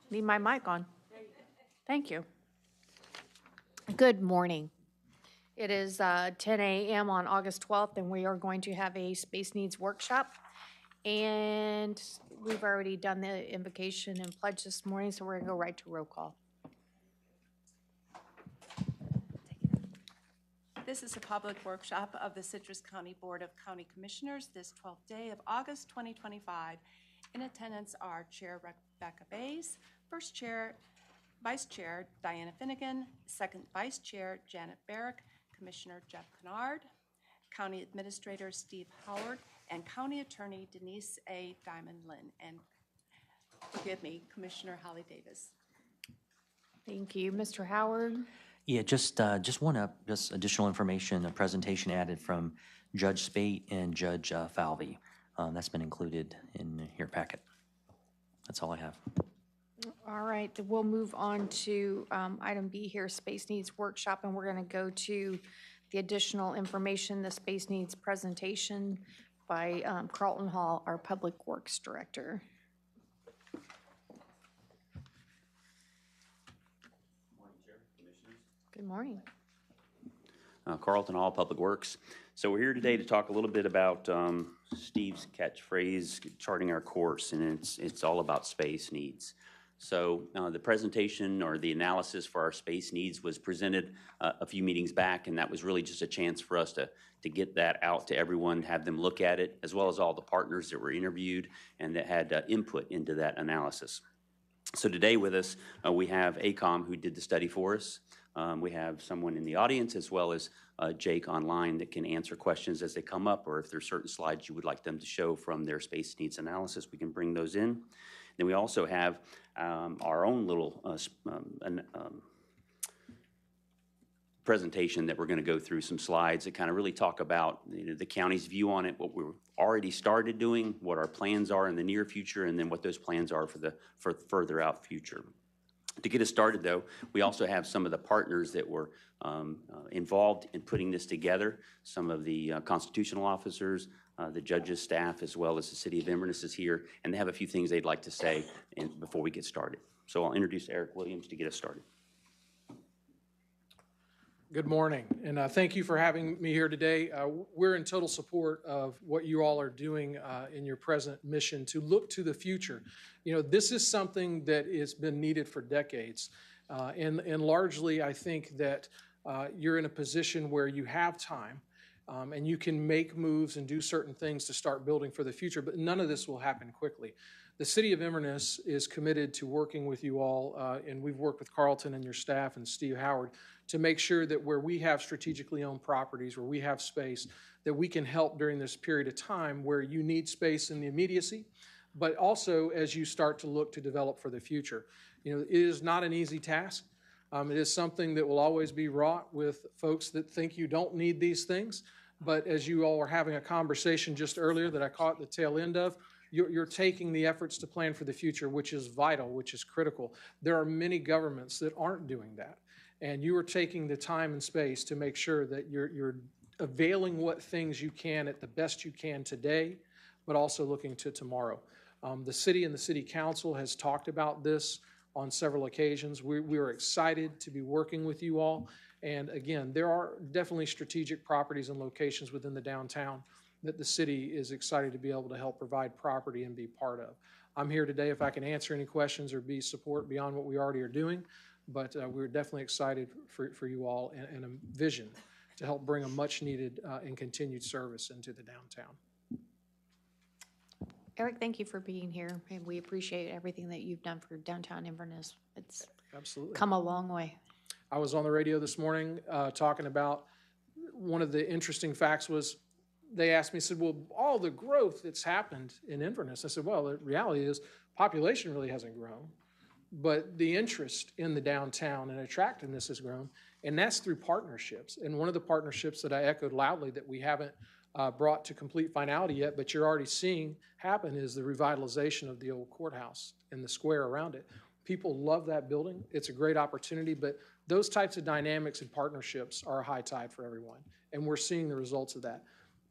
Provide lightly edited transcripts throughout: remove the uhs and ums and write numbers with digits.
Need my mic on. Thank you. Good morning. It is 10 a.m. on August 12th, and we are going to have a space needs workshop. And we've already done the invocation and pledge this morning, so we're going to go right to roll call. This is a public workshop of the Citrus County Board of County Commissioners this 12th day of August 2025. In attendance are Chair Rebecca Bays, First Chair, Vice Chair Diana Finnegan, Second Vice Chair Janet Barrick, Commissioner Jeff Kennard, County Administrator Steve Howard, and County Attorney Denise A. Diamond Lynn, and forgive me, Commissioner Holly Davis. Thank you. Mr. Howard? Yeah, just additional information, a presentation added from Judge Spate and Judge Falvey. That's been included in your packet. That's all I have. All right, we'll move on to item B here, Space Needs Workshop, and we're going to go to the additional information, the Space Needs presentation by Carlton Hall, our Public Works Director. Good morning. Carlton Hall, Public Works. So we're here today to talk a little bit about Steve's catchphrase, charting our course, and it's all about space needs. So the presentation or the analysis for our space needs was presented a few meetings back, and that was really just a chance for us to get that out to everyone, have them look at it, as well as all the partners that were interviewed and that had input into that analysis. So today with us, we have ACOM, who did the study for us. We have someone in the audience, as well as Jake online, that can answer questions as they come up, or if there's certain slides you would like them to show from their space needs analysis, we can bring those in. Then we also have our own little presentation that we're going to go through some slides that kind of really talk about the county's view on it, what we've already started doing, what our plans are in the near future, and then what those plans are for the further out future. To get us started, though, we also have some of the partners that were involved in putting this together, some of the constitutional officers, the judges' staff, as well as the City of Inverness is here, and they have a few things they'd like to say before we get started. So I'll introduce Eric Williams to get us started. Good morning, and thank you for having me here today. We're in total support of what you all are doing in your present mission to look to the future. You know, this is something that has been needed for decades, and largely I think that you're in a position where you have time and you can make moves and do certain things to start building for the future, but none of this will happen quickly. The City of Inverness is committed to working with you all, and we've worked with Carlton and your staff and Steve Howard to make sure that where we have strategically owned properties, where we have space, that we can help during this period of time where you need space in the immediacy, but also as you start to look to develop for the future. You know, it is not an easy task. It is something that will always be wrought with folks that think you don't need these things, but as you all were having a conversation just earlier that I caught the tail end of, you're taking the efforts to plan for the future, which is vital, which is critical. There are many governments that aren't doing that. And you are taking the time and space to make sure that you're availing what things you can at the best you can today, but also looking to tomorrow. The city and the city council has talked about this on several occasions. We are excited to be working with you all. And again, there are definitely strategic properties and locations within the downtown that the city is excited to be able to help provide property and be part of. I'm here today if I can answer any questions or be support beyond what we already are doing. But we're definitely excited for you all and a vision to help bring a much needed and continued service into the downtown. Eric, thank you for being here, and we appreciate everything that you've done for downtown Inverness. It's absolutely come a long way. I was on the radio this morning talking about one of the interesting facts was they asked me, said, well, all the growth that's happened in Inverness. I said, well, the reality is population really hasn't grown. But the interest in the downtown and attractiveness has grown, and that's through partnerships. And one of the partnerships that I echoed loudly that we haven't brought to complete finality yet, but you're already seeing happen is the revitalization of the old courthouse and the square around it. People love that building. It's a great opportunity, but those types of dynamics and partnerships are a high tide for everyone, and we're seeing the results of that.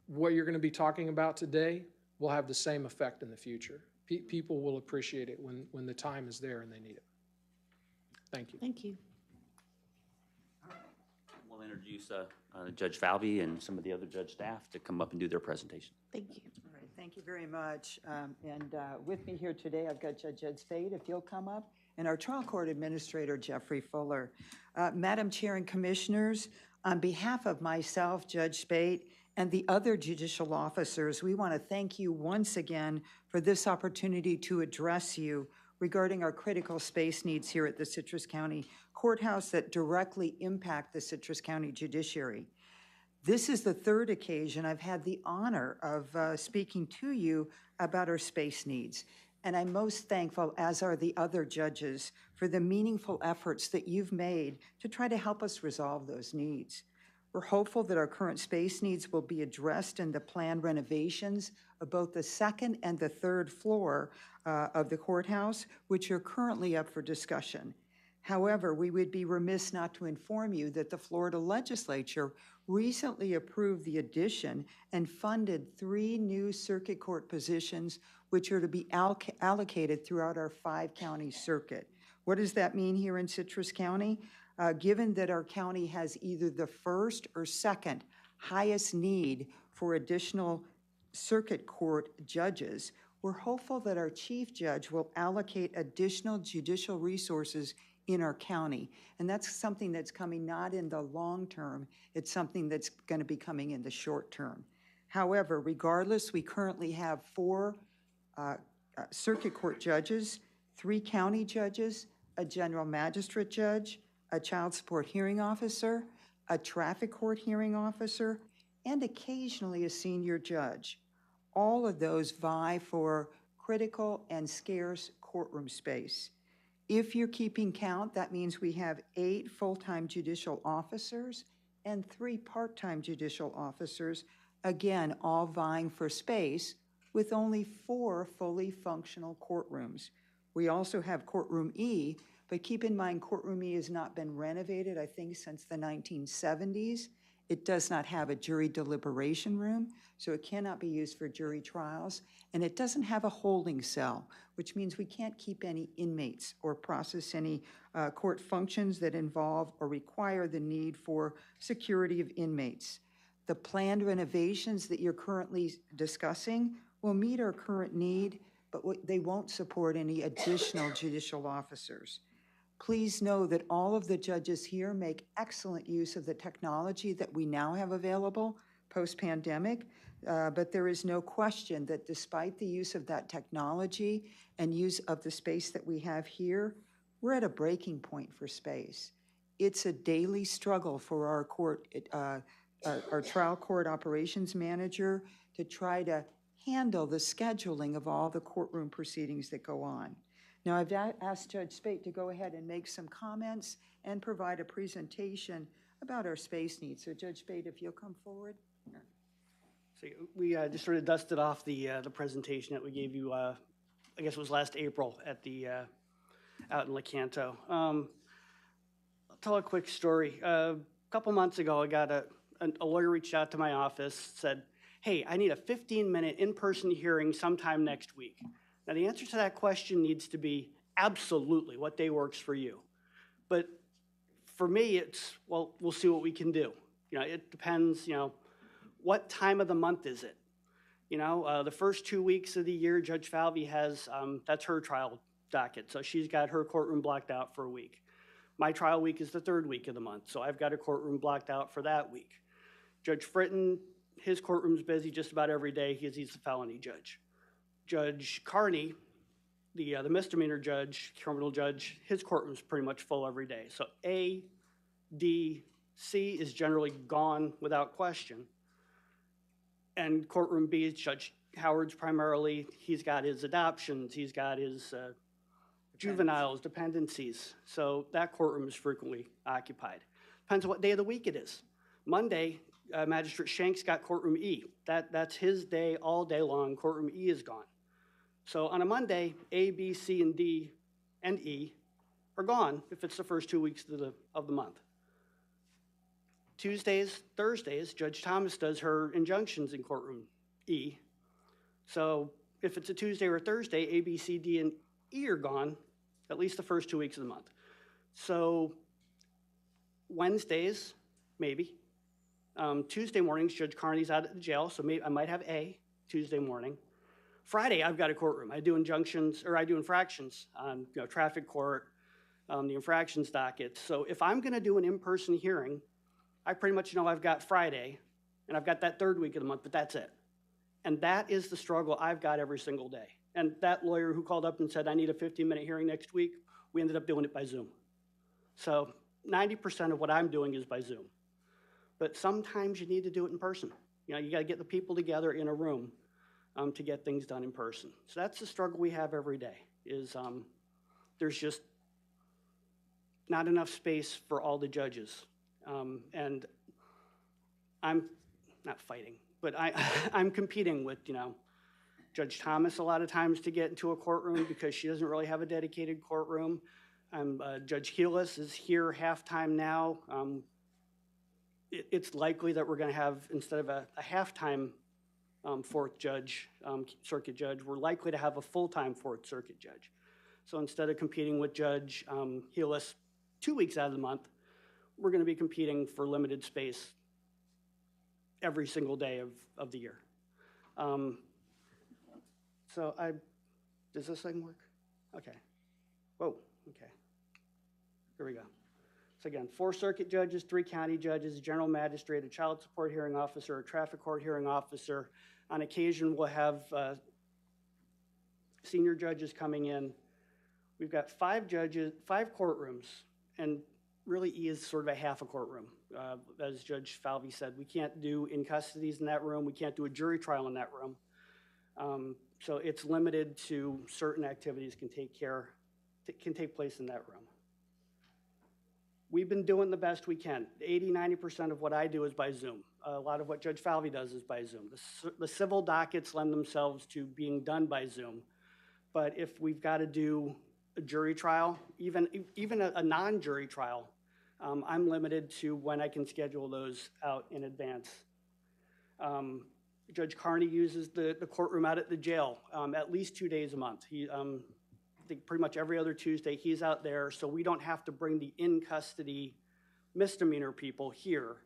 What you're going to be talking about today will have the same effect in the future. People will appreciate it when the time is there and they need it. Thank you. Thank you. We'll introduce Judge Falvey and some of the other judge staff to come up and do their presentation. Thank you. All right, thank you very much. With me here today, I've got Judge Ed Spade, if you'll come up, and our trial court administrator, Jeffrey Fuller. Madam Chair and Commissioners, on behalf of myself, Judge Spade, and the other judicial officers, we want to thank you once again for this opportunity to address you regarding our critical space needs here at the Citrus County Courthouse that directly impact the Citrus County Judiciary. This is the third occasion I've had the honor of speaking to you about our space needs. And I'm most thankful, as are the other judges, for the meaningful efforts that you've made to try to help us resolve those needs. We're hopeful that our current space needs will be addressed in the planned renovations of both the second and the third floor of the courthouse, which are currently up for discussion. However, we would be remiss not to inform you that the Florida legislature recently approved the addition and funded 3 new circuit court positions, which are to be allocated throughout our 5-county circuit. What does that mean here in Citrus County? Given that our county has either the first or second highest need for additional circuit court judges, we're hopeful that our chief judge will allocate additional judicial resources in our county. And that's something that's coming not in the long term, it's something that's going to be coming in the short term. However, regardless, we currently have 4 circuit court judges, 3 county judges, a general magistrate judge, a child support hearing officer, a traffic court hearing officer, and occasionally a senior judge. All of those vie for critical and scarce courtroom space. If you're keeping count, that means we have 8 full-time judicial officers and 3 part-time judicial officers, again, all vying for space with only 4 fully functional courtrooms. We also have Courtroom E, but keep in mind, Courtroom E has not been renovated, I think, since the 1970s. It does not have a jury deliberation room, so it cannot be used for jury trials, and it doesn't have a holding cell, which means we can't keep any inmates or process any court functions that involve or require the need for security of inmates. The planned renovations that you're currently discussing will meet our current need, but they won't support any additional judicial officers. Please know that all of the judges here make excellent use of the technology that we now have available post-pandemic, but there is no question that despite the use of that technology and use of the space that we have here, we're at a breaking point for space. It's a daily struggle for our trial court operations manager to try to handle the scheduling of all the courtroom proceedings that go on. Now, I've asked Judge Spate to go ahead and make some comments and provide a presentation about our space needs. So Judge Spate, if you'll come forward. So we just sort of dusted off the presentation that we gave you, I guess it was last April at the, out in Lecanto. I'll tell a quick story. A couple months ago, I got a lawyer reached out to my office, said, hey, I need a 15-minute in-person hearing sometime next week. Now, the answer to that question needs to be absolutely what day works for you. But for me, it's, well, we'll see what we can do. You know, it depends, you know, what time of the month is it? You know, the first 2 weeks of the year, Judge Falvey has, that's her trial docket. So she's got her courtroom blocked out for a week. My trial week is the 3rd week of the month, so I've got a courtroom blocked out for that week. Judge Fritton, his courtroom's busy just about every day. He's a felony judge. Judge Carney, the misdemeanor judge, criminal judge, his courtroom's pretty much full every day. So A, D, C is generally gone without question. And courtroom B is Judge Howard's primarily. He's got his adoptions. He's got his juveniles, dependencies. So that courtroom is frequently occupied. Depends on what day of the week it is. Monday, Magistrate Shanks got courtroom E. That's his day all day long. Courtroom E is gone. So on a Monday, A, B, C, and D, and E are gone if it's the first 2 weeks of the month. Tuesdays, Thursdays, Judge Thomas does her injunctions in courtroom E. So if it's a Tuesday or a Thursday, A, B, C, D, and E are gone at least the first 2 weeks of the month. So Wednesdays, maybe. Tuesday mornings, Judge Carney's out at the jail, so maybe I might have a Tuesday morning. Friday, I've got a courtroom. I do injunctions, or I do infractions on, traffic court, the infractions docket. So if I'm gonna do an in-person hearing, I pretty much know I've got Friday, and I've got that third week of the month, but that's it. And that is the struggle I've got every single day. And that lawyer who called up and said, I need a 15-minute hearing next week, we ended up doing it by Zoom. So 90% of what I'm doing is by Zoom. But sometimes you need to do it in person. You gotta get the people together in a room to get things done in person. So that's the struggle we have every day, is there's just not enough space for all the judges. And I'm not fighting, but I'm competing with, Judge Thomas a lot of times to get into a courtroom because she doesn't really have a dedicated courtroom. Judge Heelis is here halftime now. It's likely that we're going to have, instead of a halftime fourth judge, circuit judge, we're likely to have a full-time fourth circuit judge. So instead of competing with Judge Heelis 2 weeks out of the month, we're going to be competing for limited space every single day of the year. Does this thing work? Okay. Whoa, okay. Here we go. So again, 4 circuit judges, 3 county judges, a general magistrate, a child support hearing officer, a traffic court hearing officer. On occasion, we'll have senior judges coming in. We've got 5 judges, 5 courtrooms, and really E is sort of a half a courtroom. As Judge Falvey said, we can't do in custodies in that room. We can't do a jury trial in that room. So it's limited to certain activities can take place in that room. We've been doing the best we can. 80–90% of what I do is by Zoom. A lot of what Judge Falvey does is by Zoom. The civil dockets lend themselves to being done by Zoom. But if we've got to do a jury trial, even a non-jury trial, I'm limited to when I can schedule those out in advance. Judge Carney uses the courtroom out at the jail at least 2 days a month. I think pretty much every other Tuesday he's out there, so we don't have to bring the in-custody misdemeanor people here.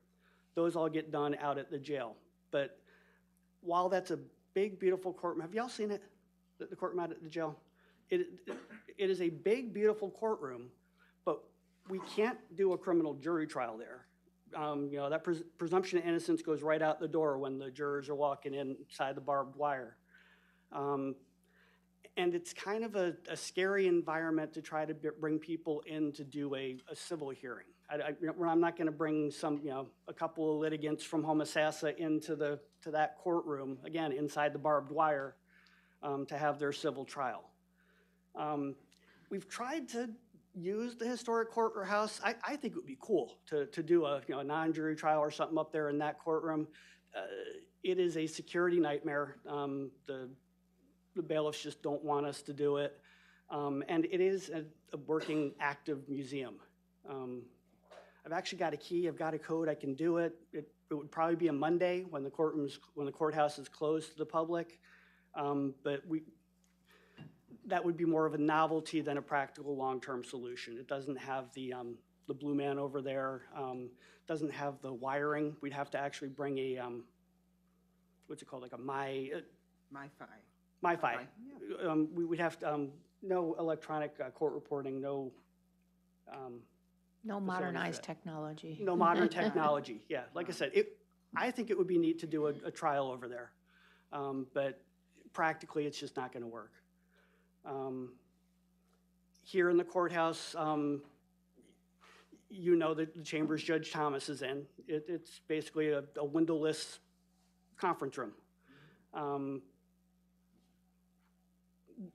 Those all get done out at the jail. But while that's a big, beautiful courtroom, have y'all seen it, the courtroom out at the jail? It is a big, beautiful courtroom, but we can't do a criminal jury trial there. That presumption of innocence goes right out the door when the jurors are walking inside the barbed wire. And it's kind of a scary environment to try to bring people in to do a civil hearing. I'm not going to bring a couple of litigants from Homosassa into that courtroom, again, inside the barbed wire, to have their civil trial. We've tried to use the historic courthouse. I think it would be cool to do a non-jury trial or something up there in that courtroom. It is a security nightmare. The bailiffs just don't want us to do it. And it is a working, active museum. I've actually got a key, I've got a code, I can do it. It would probably be a Monday when the courthouse is closed to the public. But that would be more of a novelty than a practical long-term solution. It doesn't have the Blue Man over there, doesn't have the wiring. We'd have to actually bring a, what's it called, like a MiFi. We would have to, no electronic court reporting, no. No modernized technology. No modern technology, yeah. Like I said, I think it would be neat to do a trial over there. But practically, it's just not going to work. Here in the courthouse, the chambers Judge Thomas is in. It's basically a windowless conference room.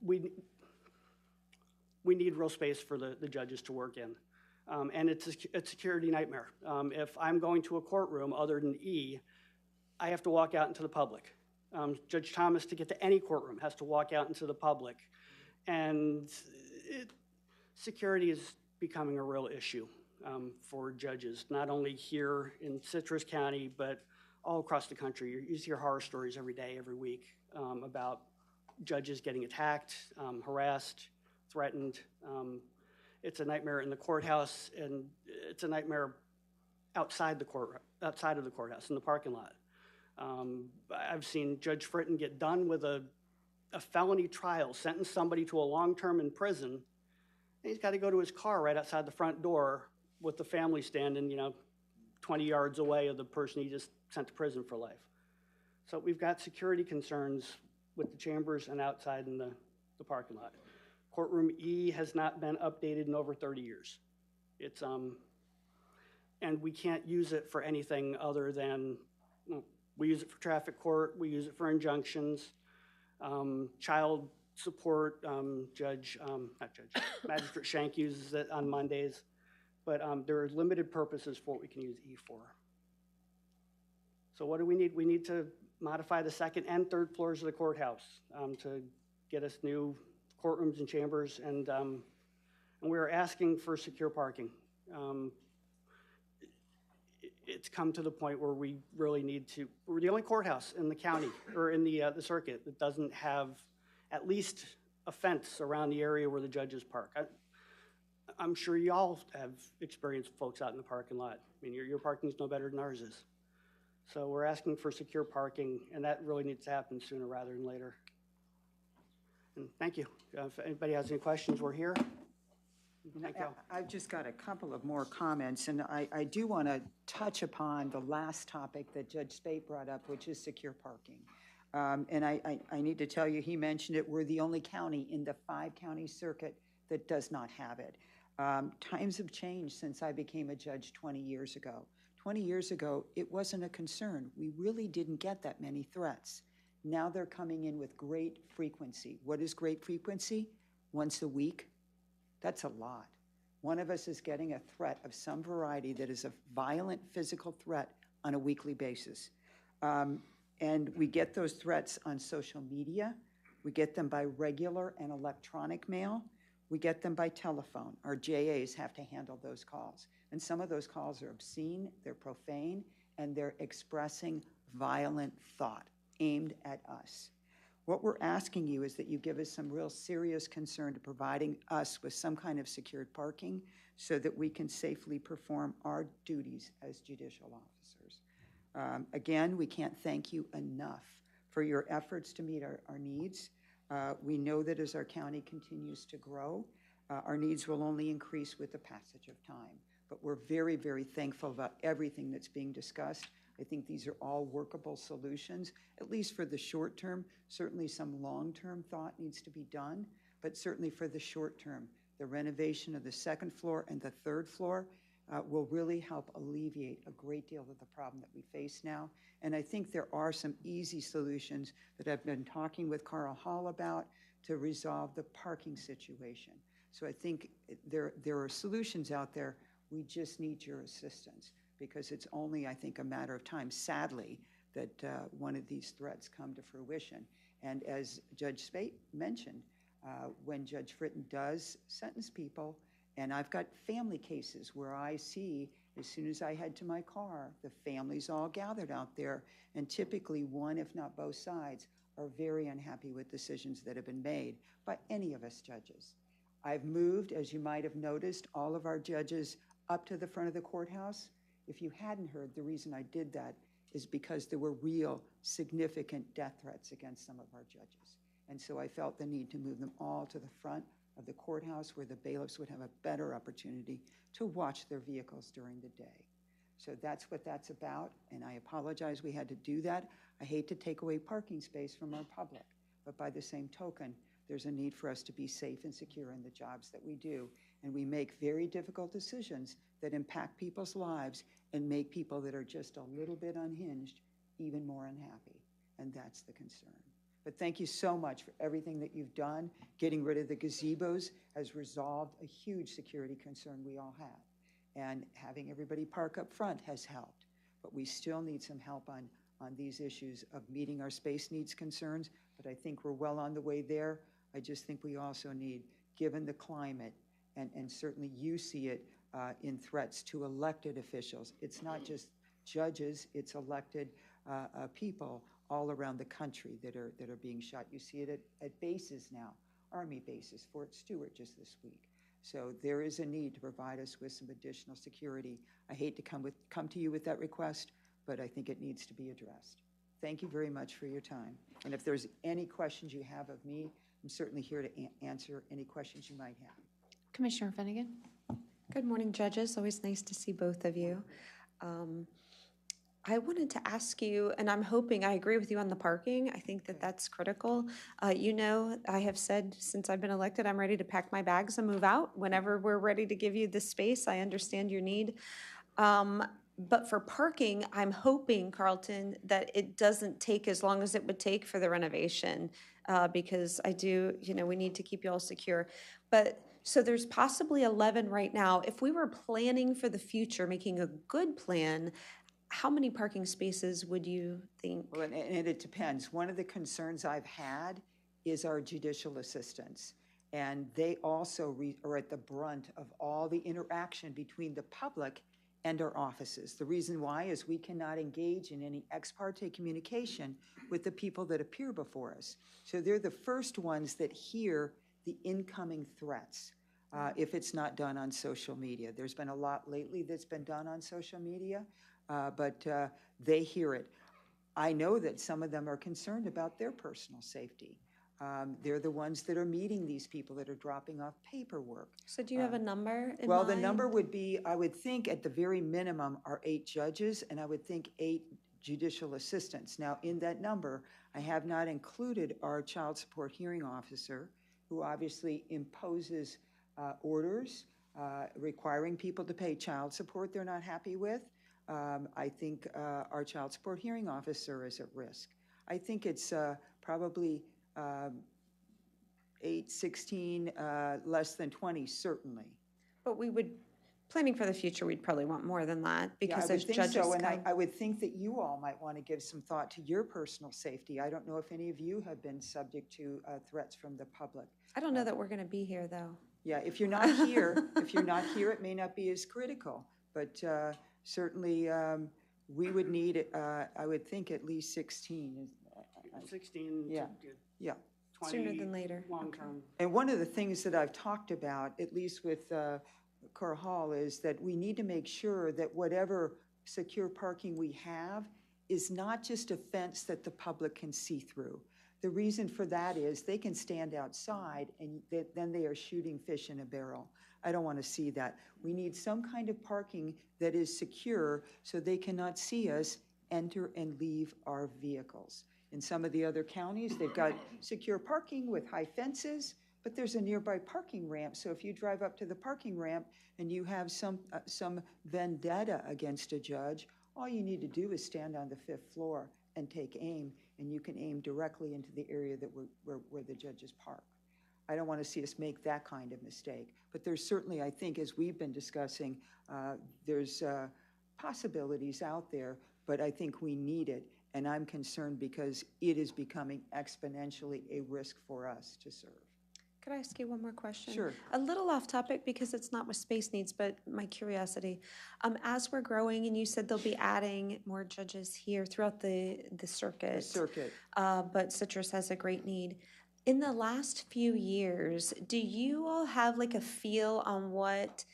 We need real space for the judges to work in. And it's a security nightmare. If I'm going to a courtroom other than E, I have to walk out into the public. Judge Thomas, to get to any courtroom, has to walk out into the public. And security is becoming a real issue for judges, not only here in Citrus County, but all across the country. You hear horror stories every day, every week about judges getting attacked, harassed, threatened. It's a nightmare in the courthouse, and it's a nightmare outside of the courthouse, in the parking lot. I've seen Judge Fritton get done with a felony trial, sentence somebody to a long term in prison, and he's got to go to his car right outside the front door with the family standing, 20 yards away of the person he just sent to prison for life. So we've got security concerns with the chambers and outside in the parking lot. Courtroom E has not been updated in over 30 years. It's, and we can't use it for anything other than, we use it for traffic court, we use it for injunctions, child support, Magistrate Shank uses it on Mondays, but there are limited purposes for what we can use E for. So what do we need? We need to modify the second and third floors of the courthouse to get us new courtrooms and chambers, and we're asking for secure parking. It's come to the point where we really need to, we're the only courthouse in the county, or in the circuit, that doesn't have at least a fence around the area where the judges park. I'm sure y'all have experienced folks out in the parking lot. I mean, your parking's no better than ours is. So we're asking for secure parking, and that really needs to happen sooner rather than later. And thank you. If anybody has any questions, we're here. Thank you. I've just got a couple of more comments, and I do want to touch upon the last topic that Judge Spate brought up, which is secure parking. And I need to tell you, he mentioned it, we're the only county in the 5-county circuit that does not have it. Times have changed since I became a judge 20 years ago. 20 years ago, it wasn't a concern. We really didn't get that many threats. Now they're coming in with great frequency. What is great frequency? Once a week? That's a lot. One of us is getting a threat of some variety that is a violent physical threat on a weekly basis. And we get those threats on social media. We get them by regular and electronic mail. We get them by telephone. Our JAs have to handle those calls. And some of those calls are obscene, they're profane, and they're expressing violent thought aimed at us. What we're asking you is that you give us some real serious concern to providing us with some kind of secured parking so that we can safely perform our duties as judicial officers. Again, we can't thank you enough for your efforts to meet our needs. We know that as our county continues to grow, our needs will only increase with the passage of time. But we're very, very thankful about everything that's being discussed. I think these are all workable solutions, at least for the short term. Certainly some long-term thought needs to be done, but certainly for the short term, the renovation of the second floor and the third floor will really help alleviate a great deal of the problem that we face now. And I think there are some easy solutions that I've been talking with Carl Hall about to resolve the parking situation. So I think there are solutions out there. We just need your assistance, because it's only, I think, a matter of time, sadly, that one of these threats come to fruition. And as Judge Spate mentioned, when Judge Fritton does sentence people, and I've got family cases where I see, as soon as I head to my car, the families all gathered out there, and typically one, if not both sides, are very unhappy with decisions that have been made by any of us judges. I've moved, as you might have noticed, all of our judges up to the front of the courthouse. If you hadn't heard, the reason I did that is because there were real significant death threats against some of our judges. And so I felt the need to move them all to the front of the courthouse where the bailiffs would have a better opportunity to watch their vehicles during the day. So that's what that's about, and I apologize we had to do that. I hate to take away parking space from our public, but by the same token, there's a need for us to be safe and secure in the jobs that we do. And we make very difficult decisions that impact people's lives and make people that are just a little bit unhinged even more unhappy. And that's the concern. But thank you so much for everything that you've done. Getting rid of the gazebos has resolved a huge security concern we all had. And having everybody park up front has helped. But we still need some help on these issues of meeting our space needs concerns. But I think we're well on the way there. I just think we also need, given the climate, and certainly you see it in threats to elected officials. It's not just judges, it's elected people all around the country that are being shot. You see it at bases now, Army bases, Fort Stewart just this week. So there is a need to provide us with some additional security. I hate to come to you with that request, but I think it needs to be addressed. Thank you very much for your time. And if there's any questions you have of me, I'm certainly here to answer any questions you might have. Commissioner Finnegan? Good morning, judges. Always nice to see both of you. I wanted to ask you, and I'm hoping, I agree with you on the parking. I think that that's critical. You know, I have said since I've been elected, I'm ready to pack my bags and move out whenever we're ready to give you this space. I understand your need. But for parking, I'm hoping, Carlton, that it doesn't take as long as it would take for the renovation, because I do, you know, we need to keep you all secure. But, so there's possibly 11 right now. If we were planning for the future, making a good plan, how many parking spaces would you think? Well, and it depends. One of the concerns I've had is our judicial assistants. And they also are at the brunt of all the interaction between the public and our offices. The reason why is we cannot engage in any ex parte communication with the people that appear before us. So they're the first ones that hear the incoming threats if it's not done on social media. There's been a lot lately that's been done on social media, but they hear it. I know that some of them are concerned about their personal safety. They're the ones that are meeting these people that are dropping off paperwork. So do you have a number in Well, mind? the number would be, I would think at the very minimum are 8 judges, and I would think 8 judicial assistants. Now, in that number, I have not included our child support hearing officer, who obviously imposes orders requiring people to pay child support they're not happy with. I think our child support hearing officer is at risk. I think it's probably 8, 16, less than 20, certainly. But we would, planning for the future, we'd probably want more than that, because as judges so, and come. I would think that you all might want to give some thought to your personal safety. I don't know if any of you have been subject to threats from the public. I don't know that we're going to be here, though. Yeah, if you're not here, it may not be as critical, but certainly we would need, I would think, at least 16. 16 Yeah. to Yeah. 20. Sooner than later. Long Okay. term. And one of the things that I've talked about, at least with Carl Hall, is that we need to make sure that whatever secure parking we have is not just a fence that the public can see through. The reason for that is they can stand outside and then they are shooting fish in a barrel. I don't want to see that. We need some kind of parking that is secure so they cannot see us enter and leave our vehicles. In some of the other counties, they've got secure parking with high fences, but there's a nearby parking ramp. So if you drive up to the parking ramp and you have some vendetta against a judge, all you need to do is stand on the 5th floor and take aim, and you can aim directly into the area that where the judges park. I don't want to see us make that kind of mistake. But there's certainly, I think, as we've been discussing, there's possibilities out there, but I think we need it. And I'm concerned because it is becoming exponentially a risk for us to serve. Could I ask you one more question? Sure. A little off topic because it's not with space needs, but my curiosity. As we're growing, and you said they'll be adding more judges here throughout the circuit. The circuit. But Citrus has a great need. In the last few years, do you all have like a feel on what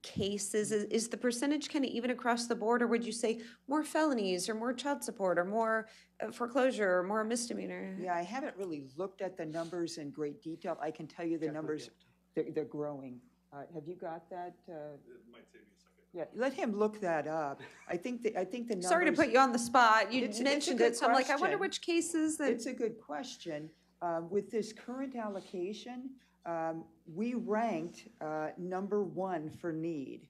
cases, is the percentage kind of even across the board, or would you say more felonies or more child support or more foreclosure or more misdemeanor? Yeah, I haven't really looked at the numbers in great detail. I can tell you the numbers, they're growing. Have you got that? It might take me a second. Yeah, let him look that up. I think the numbers. Sorry to put you on the spot. You It's a mentioned good it, so I'm like, I wonder question. which cases that. It's a good question. With this current allocation, we ranked number 1 for need.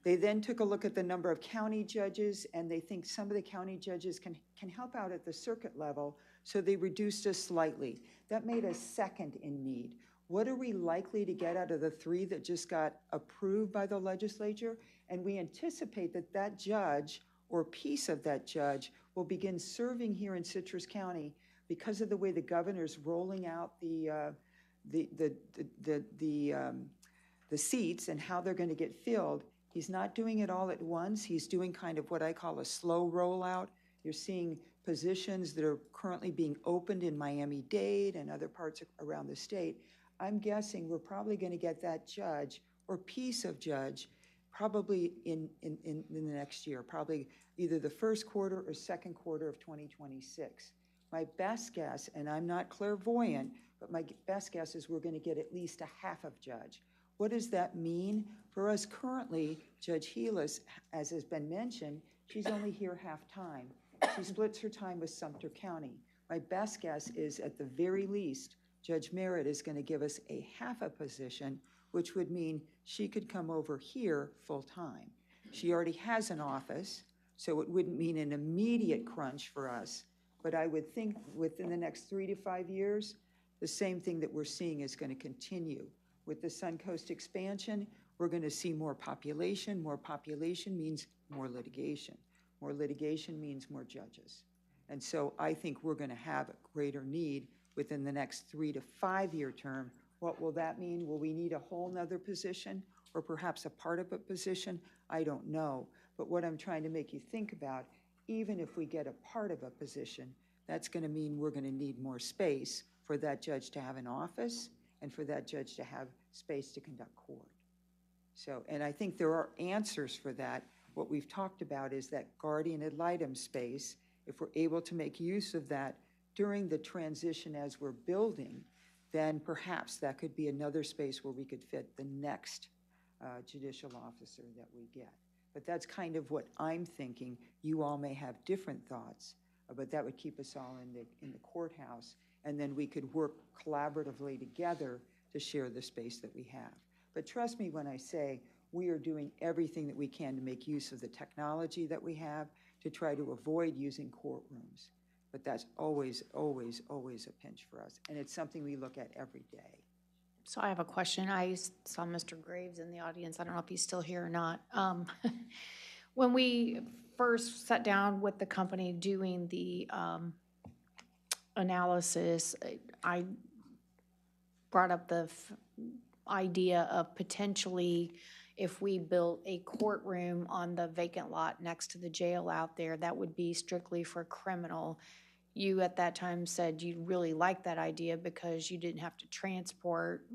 They then took a look at the number of county judges, and they think some of the county judges can help out at the circuit level, so they reduced us slightly. That made us 2nd in need. What are we likely to get out of the 3 that just got approved by the legislature? And we anticipate that that judge or piece of that judge will begin serving here in Citrus County because of the way the governor's rolling out the seats and how they're going to get filled. He's not doing it all at once. He's doing kind of what I call a slow rollout. You're seeing positions that are currently being opened in Miami-Dade and other parts around the state. I'm guessing we're probably going to get that judge or piece of judge probably in the next year, probably either the first quarter or second quarter of 2026. My best guess, and I'm not clairvoyant, but my best guess is we're going to get at least a half of judge. What does that mean? For us currently, Judge Helas, as has been mentioned, she's only here half-time. She splits her time with Sumter County. My best guess is at the very least, Judge Merritt is going to give us a half a position, which would mean she could come over here full-time. She already has an office, so it wouldn't mean an immediate crunch for us. But I would think within the next 3 to 5 years, the same thing that we're seeing is going to continue. With the Suncoast expansion, we're going to see more population. More population means more litigation. More litigation means more judges. And so I think we're going to have a greater need within the next 3 to 5 year term. What will that mean? Will we need a whole nother position or perhaps a part of a position? I don't know. But what I'm trying to make you think about, even if we get a part of a position, that's going to mean we're going to need more space for that judge to have an office and for that judge to have space to conduct court. So, and I think there are answers for that. What we've talked about is that guardian ad litem space. If we're able to make use of that during the transition as we're building, then perhaps that could be another space where we could fit the next judicial officer that we get. But that's kind of what I'm thinking. You all may have different thoughts, but that would keep us all in the courthouse, and then we could work collaboratively together to share the space that we have. But trust me when I say we are doing everything that we can to make use of the technology that we have to try to avoid using courtrooms. But that's always, always, always a pinch for us, and it's something we look at every day. So I have a question. I saw Mr. Graves in the audience. I don't know if he's still here or not. When we first sat down with the company doing the analysis, I brought up the idea of potentially if we built a courtroom on the vacant lot next to the jail out there, that would be strictly for criminal. You at that time said you really liked that idea because you didn't have to transport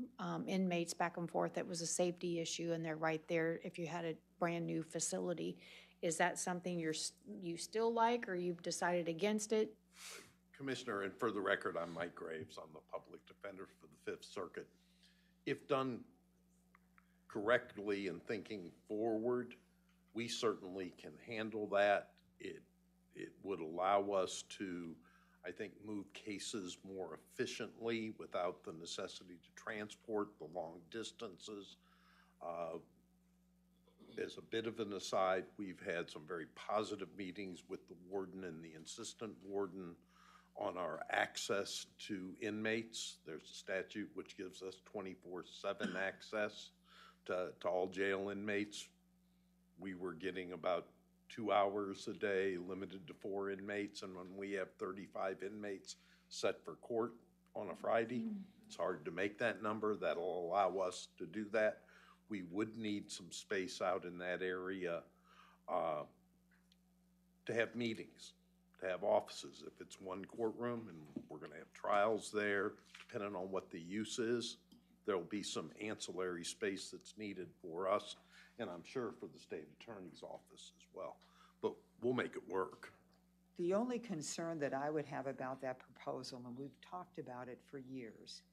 inmates back and forth. That was a safety issue, and they're right there if you had a brand-new facility. Is that something you still like, or you've decided against it? Commissioner, and for the record, I'm Mike Graves. I'm the public defender for the Fifth Circuit. If done correctly and thinking forward, we certainly can handle that. It would allow us to, I think, move cases more efficiently without the necessity to transport the long distances. As a bit of an aside, we've had some very positive meetings with the warden and the assistant warden on our access to inmates. There's a statute which gives us 24/7 access to all jail inmates. We were getting about 2 hours a day, limited to 4 inmates, and when we have 35 inmates set for court on a Friday, it's hard to make that number. That'll allow us to do that. We would need some space out in that area to have meetings, to have offices. If it's one courtroom and we're going to have trials there, depending on what the use is, there'll be some ancillary space that's needed for us, and I'm sure for the state attorney's office as well. But we'll make it work. The only concern that I would have about that proposal, and we've talked about it for years,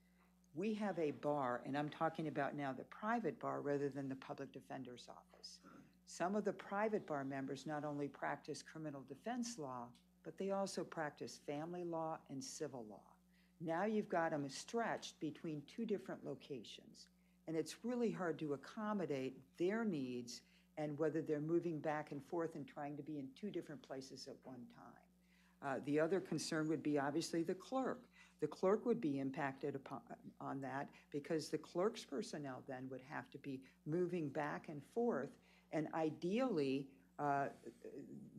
we have a bar, and I'm talking about now the private bar rather than the public defender's office. Some of the private bar members not only practice criminal defense law, but they also practice family law and civil law. Now you've got them stretched between 2 different locations, and it's really hard to accommodate their needs and whether they're moving back and forth and trying to be in 2 different places at one time. The other concern would be obviously the clerk. The clerk would be impacted on that because the clerk's personnel then would have to be moving back and forth, and ideally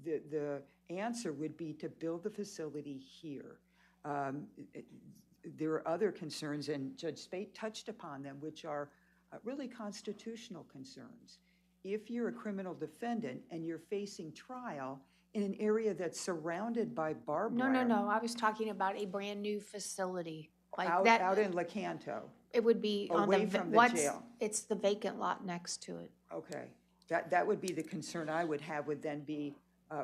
the answer would be to build the facility here. There are other concerns, and Judge Spate touched upon them, which are really constitutional concerns. If you're a criminal defendant and you're facing trial in an area that's surrounded by barbed wire. No. I was talking about a brand-new facility like out, that. out in Lecanto. It would be on the, Away from the what's, jail. it's the vacant lot next to it. Okay, that would be the concern I would have, would then be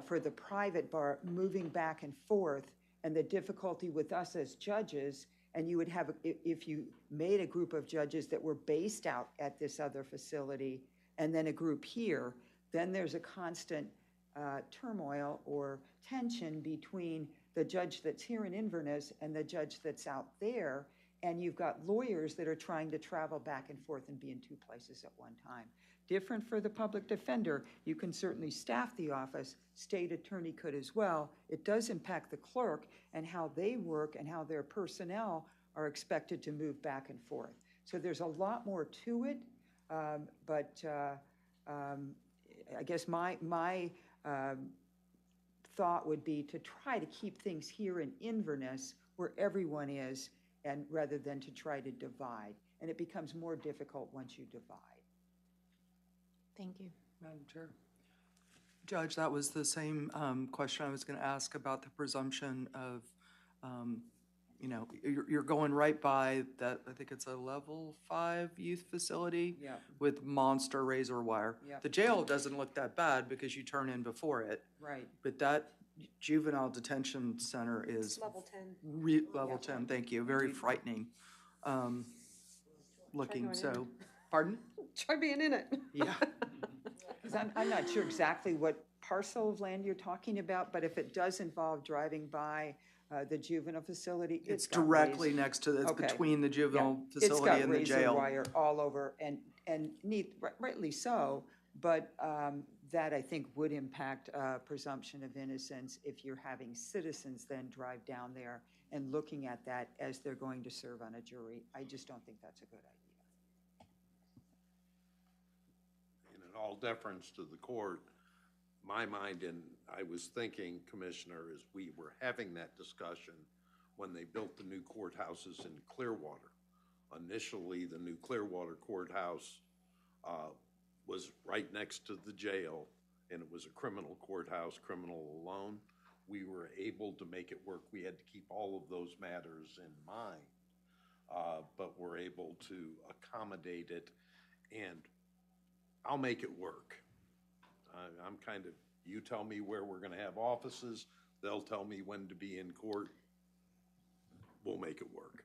for the private bar moving back and forth, and the difficulty with us as judges, and you would have, if you made a group of judges that were based out at this other facility, and then a group here, then there's a constant turmoil or tension between the judge that's here in Inverness and the judge that's out there, and you've got lawyers that are trying to travel back and forth and be in two places at one time. Different for the public defender. You can certainly staff the office. State attorney could as well. It does impact the clerk and how they work and how their personnel are expected to move back and forth. So there's a lot more to it, but I guess my thought would be to try to keep things here in Inverness where everyone is, and rather than to try to divide. And it becomes more difficult once you divide. Thank you. Madam Chair. Judge, that was the same question I was going to ask about the presumption of, you know, you're going right by that, I think it's a level 5 youth facility Yeah. with monster razor wire. Yeah. The jail doesn't look that bad because you turn in before it, Right. but that juvenile detention center is Level 10. level 10, thank you, very frightening looking, going so, pardon? Try being in it. Yeah. Because I'm not sure exactly what parcel of land you're talking about, but if it does involve driving by the juvenile facility, It's got directly razor- next to, it's Okay. between the juvenile It's facility got and the razor jail. wire all over, and rightly so, but that I think would impact presumption of innocence if you're having citizens then drive down there and looking at that as they're going to serve on a jury. I just don't think that's a good idea. And in all deference to the court, my mind, and I was thinking, Commissioner, as we were having that discussion when they built the new courthouses in Clearwater. Initially, the new Clearwater courthouse was right next to the jail, and it was a criminal courthouse, criminal alone. We were able to make it work. We had to keep all of those matters in mind, but we're able to accommodate it, and I'll make it work. I'm kind of, you tell me where we're going to have offices, they'll tell me when to be in court. We'll make it work.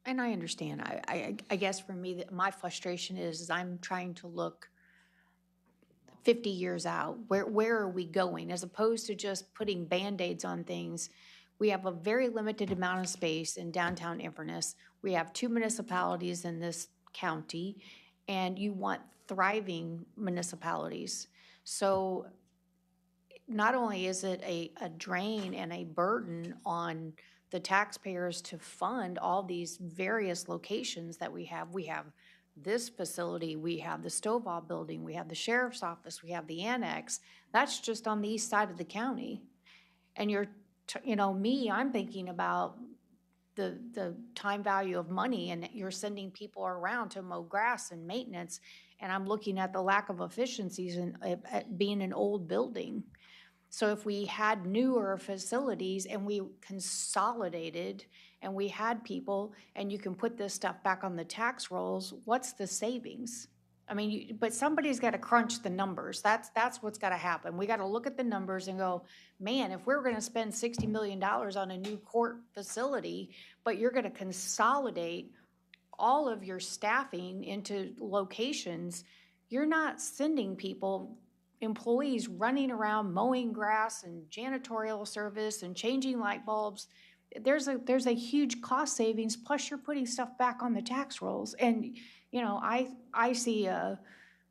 And I understand. I guess for me, my frustration is I'm trying to look 50 years out. Where are we going? As opposed to just putting Band-Aids on things. We have a very limited amount of space in downtown Inverness. We have 2 municipalities in this county, and you want thriving municipalities. So not only is it a drain and a burden on the taxpayers to fund all these various locations that we have this facility, we have the Stovall building, we have the sheriff's office, we have the annex. That's just on the east side of the county. And I'm thinking about the time value of money, and you're sending people around to mow grass and maintenance, and I'm looking at the lack of efficiencies in at being an old building. So if we had newer facilities and we consolidated and we had people, and you can put this stuff back on the tax rolls, what's the savings? I mean, but somebody's got to crunch the numbers. That's what's got to happen. We got to look at the numbers and go, man, if we're going to spend $60 million on a new court facility, but you're going to consolidate all of your staffing into locations, you're not sending employees running around mowing grass and janitorial service and changing light bulbs. There's a huge cost savings, plus you're putting stuff back on the tax rolls. And I see a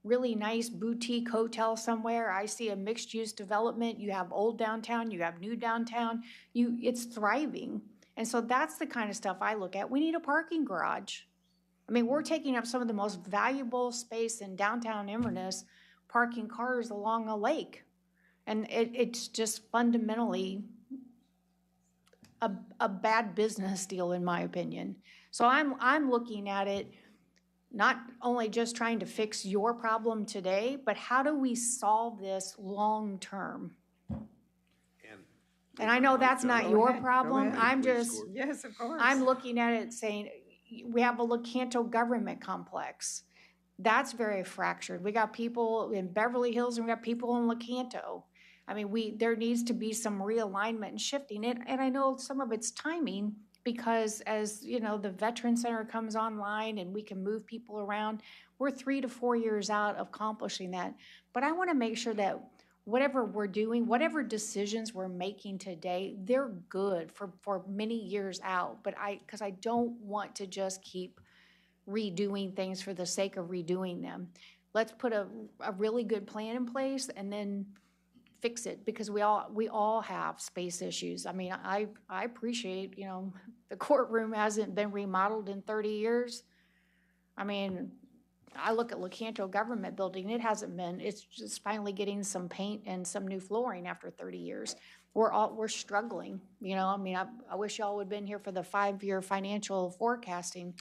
really nice boutique hotel somewhere. I see a mixed-use development. You have old downtown, you have new downtown. It's thriving. And so that's the kind of stuff I look at. We need a parking garage. I mean, we're taking up some of the most valuable space in downtown Inverness, parking cars along a lake. And it's just fundamentally a bad business deal, in my opinion. So I'm looking at it not only just trying to fix your problem today, but how do we solve this long term? And I know that's not your problem. I'm just, Yes, of course. I'm looking at it saying, we have a Lecanto government complex. That's very fractured. We got people in Beverly Hills and we got people in Lecanto. I mean, there needs to be some realignment and shifting it. And I know some of it's timing because as, you know, the Veteran Center comes online and we can move people around, we're 3 to 4 years out of accomplishing that. But I want to make sure that whatever we're doing, whatever decisions we're making today, they're good for many years out. But because I don't want to just keep redoing things for the sake of redoing them. Let's put a really good plan in place and then fix it, because we all have space issues. I mean, I appreciate, you know, the courtroom hasn't been remodeled in 30 years. I mean, I look at Lecanto Government Building, it hasn't been, it's just finally getting some paint and some new flooring after 30 years. We're struggling, you know, I mean, I wish y'all would have been here for the 5-year financial forecasting.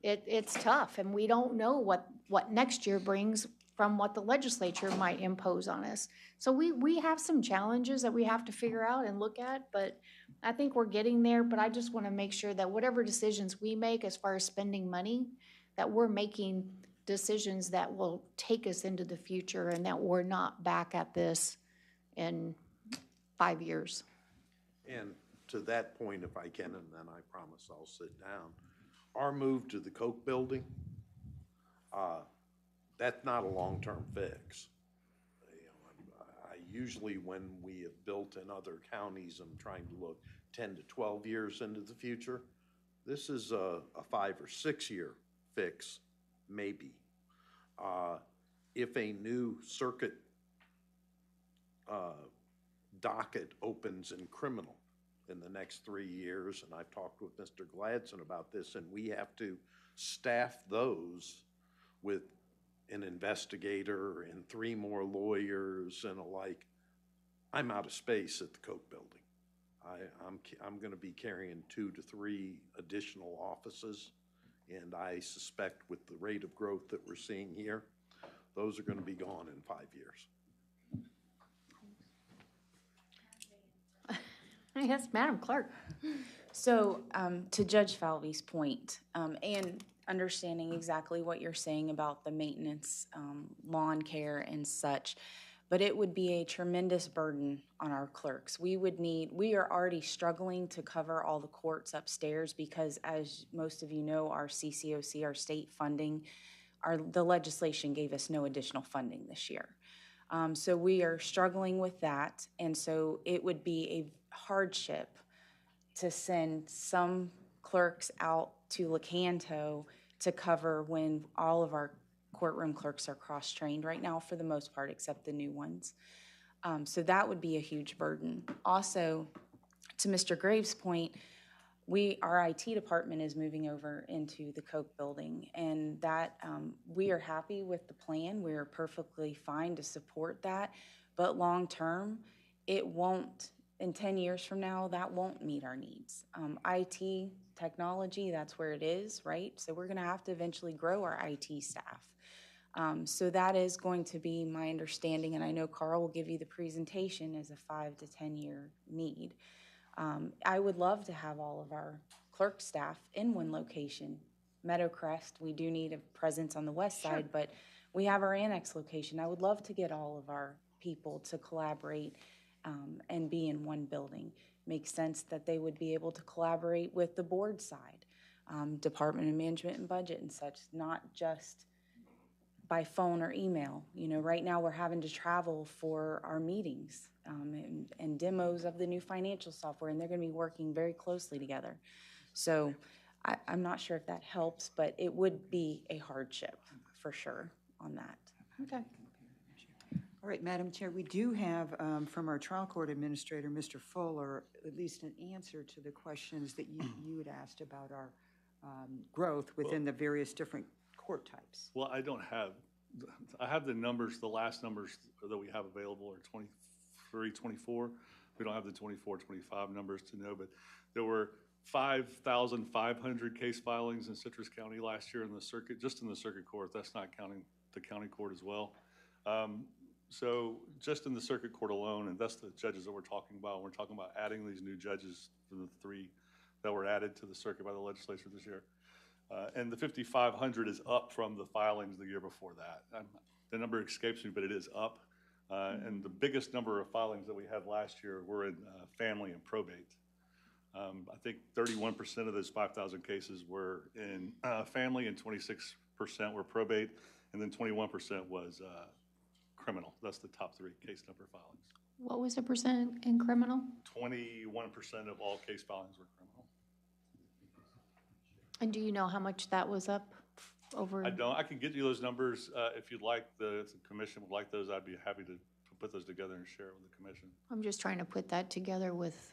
It's tough, and we don't know what next year brings from what the legislature might impose on us. So we have some challenges that we have to figure out and look at, but I think we're getting there. But I just want to make sure that whatever decisions we make as far as spending money, that we're making decisions that will take us into the future and that we're not back at this in 5 years. And to that point, if I can, and then I promise I'll sit down, our move to the Koch building, that's not a long-term fix. You know, I usually, when we have built in other counties, I'm trying to look 10 to 12 years into the future. This is a 5 or 6 year fix, maybe. If a new circuit docket opens in criminal in the next 3 years, and I've talked with Mr. Gladson about this, and we have to staff those with an investigator and 3 more lawyers and alike, I'm out of space at the Koch building. I'm going to be carrying 2 to 3 additional offices, and I suspect with the rate of growth that we're seeing here, those are going to be gone in 5 years. Yes, Madam Clerk. So to Judge Falvey's point, and understanding exactly what you're saying about the maintenance, lawn care and such, but it would be a tremendous burden on our clerks. We are already struggling to cover all the courts upstairs because, as most of you know, our CCOC, our state funding, the legislation gave us no additional funding this year. So we are struggling with that, and so it would be a hardship to send some clerks out to Lecanto to cover when all of our courtroom clerks are cross-trained right now for the most part, except the new ones. So that would be a huge burden. Also, to Mr. Graves' point, our IT department is moving over into the Koch building, and that we are happy with the plan. We are perfectly fine to support that, but long-term, it won't. In 10 years from now, that won't meet our needs. IT, technology, that's where it is, right? So we're gonna have to eventually grow our IT staff. So that is going to be my understanding, and I know Carl will give you the presentation as a 5 to 10 year need. I would love to have all of our clerk staff in one location. Meadowcrest, we do need a presence on the west side, but we have our annex location. I would love to get all of our people to collaborate and be in one building. Makes sense that they would be able to collaborate with the board side, Department of Management and Budget and such, not just by phone or email. You know, right now we're having to travel for our meetings and demos of the new financial software, and they're going to be working very closely together. So I'm not sure if that helps, but it would be a hardship for sure on that. Okay. All right, Madam Chair, we do have from our trial court administrator, Mr. Fuller, at least an answer to the questions that you had asked about our growth within the various different court types. Well, I have the numbers, the last numbers that we have available are 23, 24. We don't have the 24, 25 numbers to know, but there were 5,500 case filings in Citrus County last year in the circuit, just in the circuit court. That's not counting the county court as well. So just in the circuit court alone, and that's the judges that we're talking about. We're talking about adding these new judges for the 3 that were added to the circuit by the legislature this year. And the 5,500 is up from the filings the year before that. The number escapes me, but it is up. And the biggest number of filings that we had last year were in family and probate. I think 31% of those 5,000 cases were in family and 26% were probate, and then 21% was criminal. That's the top 3 case number filings. What was the percent in criminal? 21% of all case filings were criminal. And do you know how much that was up over? I don't. I can get you those numbers. If you'd like, if the commission would like those, I'd be happy to put those together and share it with the commission. I'm just trying to put that together with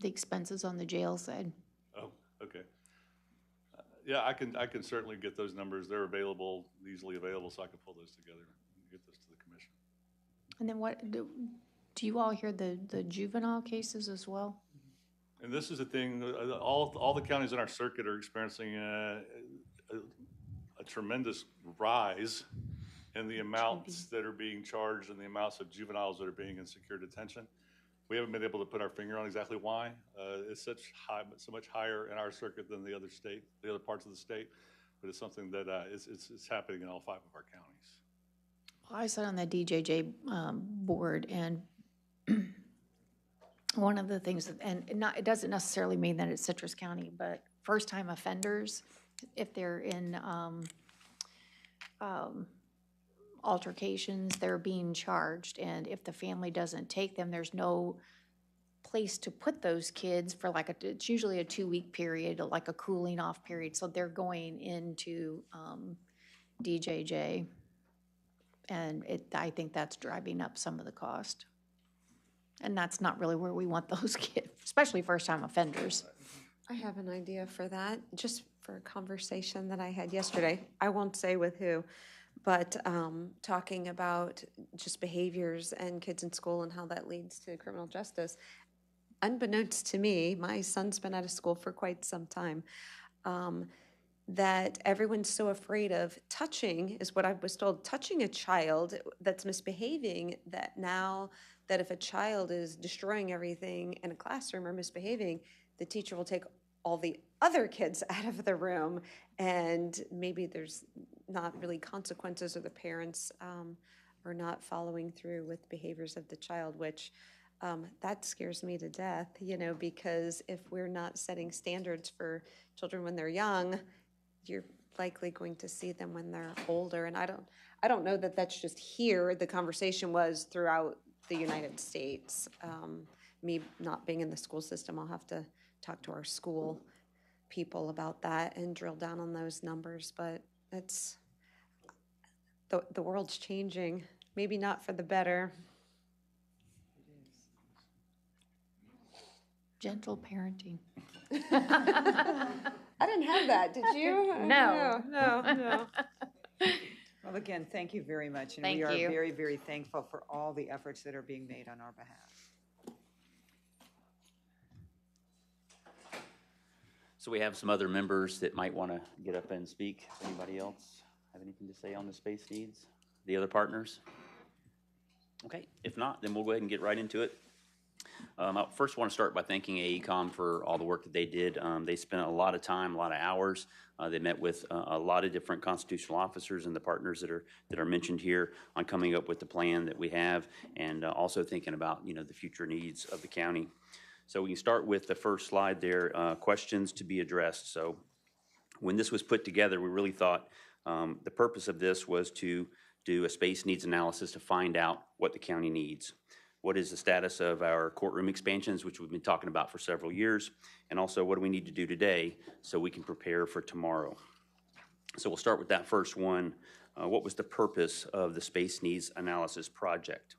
the expenses on the jail side. Oh, okay. Yeah, I can certainly get those numbers. They're available, easily available, so I can pull those together and get those to the commission. And then what, do you all hear the juvenile cases as well? And this is the thing, all the counties in our circuit are experiencing a tremendous rise in the amounts that are being charged and the amounts of juveniles that are being in secure detention. We haven't been able to put our finger on exactly why. It's so much higher in our circuit than the other parts of the state, but it's something that it's happening in all 5 of our counties. Well, I sat on the DJJ board, and one of the things, it doesn't necessarily mean that it's Citrus County, but first-time offenders, if they're in altercations, they're being charged, and if the family doesn't take them, there's no place to put those kids for it's usually a 2-week period, like a cooling off period, so they're going into DJJ, and I think that's driving up some of the cost. And that's not really where we want those kids, especially first-time offenders. I have an idea for that, just for a conversation that I had yesterday. I won't say with who, but talking about just behaviors and kids in school and how that leads to criminal justice. Unbeknownst to me, my son's been out of school for quite some time, that everyone's so afraid of touching, is what I was told, touching a child that's misbehaving, that now that if a child is destroying everything in a classroom or misbehaving, the teacher will take all the other kids out of the room, and maybe there's not really consequences, or the parents are not following through with behaviors of the child, which that scares me to death, because if we're not setting standards for children when they're young, you're likely going to see them when they're older. And I don't know that that's just here. The conversation was throughout the United States. Me not being in the school system, I'll have to talk to our school people about that and drill down on those numbers. But it's the world's changing, maybe not for the better. Gentle parenting. I didn't have that, did you? No. No. Well, again, thank you very much. And Thank we are you. very, very thankful for all the efforts that are being made on our behalf. So we have some other members that might want to get up and speak. Does anybody else have anything to say on the space needs? The other partners? Okay, if not, then we'll go ahead and get right into it. I first want to start by thanking AECOM for all the work that they did. They spent a lot of time, a lot of hours. They met with a lot of different constitutional officers and the partners that are mentioned here on coming up with the plan that we have, and also thinking about the future needs of the county. So we can start with the first slide there, questions to be addressed. So when this was put together, we really thought the purpose of this was to do a space needs analysis to find out what the county needs. What is the status of our courtroom expansions, which we've been talking about for several years, and also what do we need to do today so we can prepare for tomorrow. So we'll start with that first one. What was the purpose of the space needs analysis project?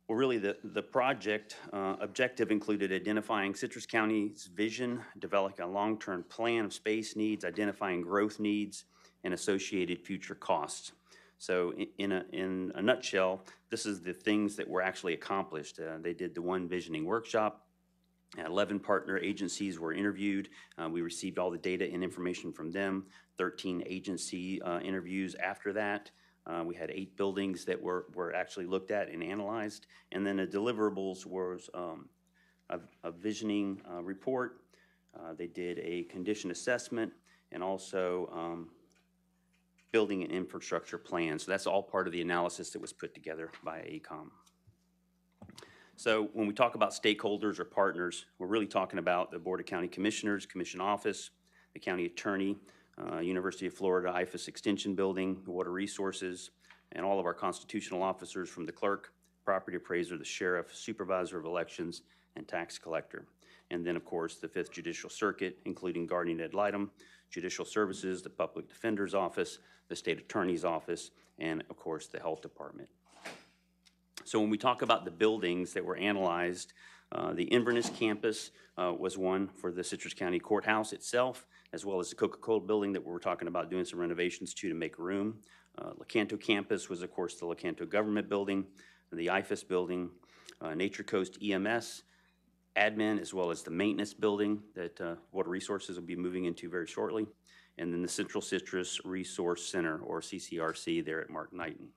Well, really the project objective included identifying Citrus County's vision, developing a long-term plan of space needs, identifying growth needs, and associated future costs. So in a nutshell, this is the things that were actually accomplished. They did the one visioning workshop. 11 partner agencies were interviewed. We received all the data and information from them. 13 agency interviews after that. We had 8 buildings that were actually looked at and analyzed. And then the deliverables was a visioning report, They did a condition assessment and also building and infrastructure plan. So that's all part of the analysis that was put together by AECOM. So when we talk about stakeholders or partners, we're really talking about the Board of County Commissioners, Commission Office, the County Attorney, University of Florida IFAS Extension Building, Water Resources, and all of our constitutional officers from the clerk, property appraiser, the sheriff, supervisor of elections, and tax collector. And then, of course, the 5th Judicial Circuit, including guardian ad litem, judicial services, the public defender's office, the state attorney's office, and, of course, the health department. So when we talk about the buildings that were analyzed, the Inverness campus was one for the Citrus County Courthouse itself, as well as the Coca-Cola building that we were talking about doing some renovations to make room. Lecanto campus was, of course, the Lecanto government building, the IFAS building, Nature Coast EMS, admin, as well as the maintenance building that Water Resources will be moving into very shortly, and then the Central Citrus Resource Center, or CCRC, there at Mark Knighton.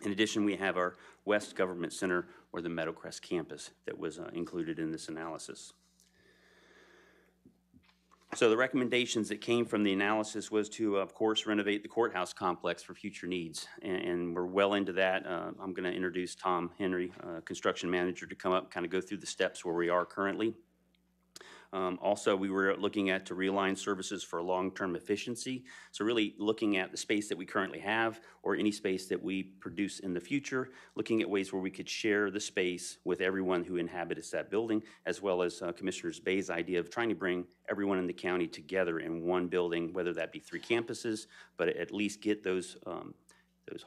In addition, we have our West Government Center, or the Meadowcrest campus, that was included in this analysis. So the recommendations that came from the analysis was to, of course, renovate the courthouse complex for future needs, and we're well into that. I'm going to introduce Tom Henry, construction manager, to come up and kind of go through the steps where we are currently. Also, we were looking at to realign services for long-term efficiency. So really looking at the space that we currently have or any space that we produce in the future, looking at ways where we could share the space with everyone who inhabits that building, as well as Commissioner Bay's idea of trying to bring everyone in the county together in one building, whether that be 3 campuses, but at least get those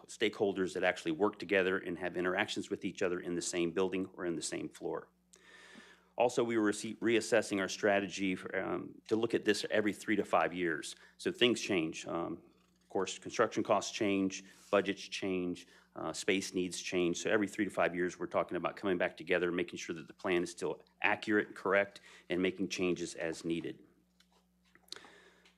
stakeholders that actually work together and have interactions with each other in the same building or in the same floor. Also, we were reassessing our strategy for, to look at this every 3 to 5 years. So things change. Of course, construction costs change, budgets change, space needs change. So every 3 to 5 years, we're talking about coming back together, making sure that the plan is still accurate, correct, and making changes as needed.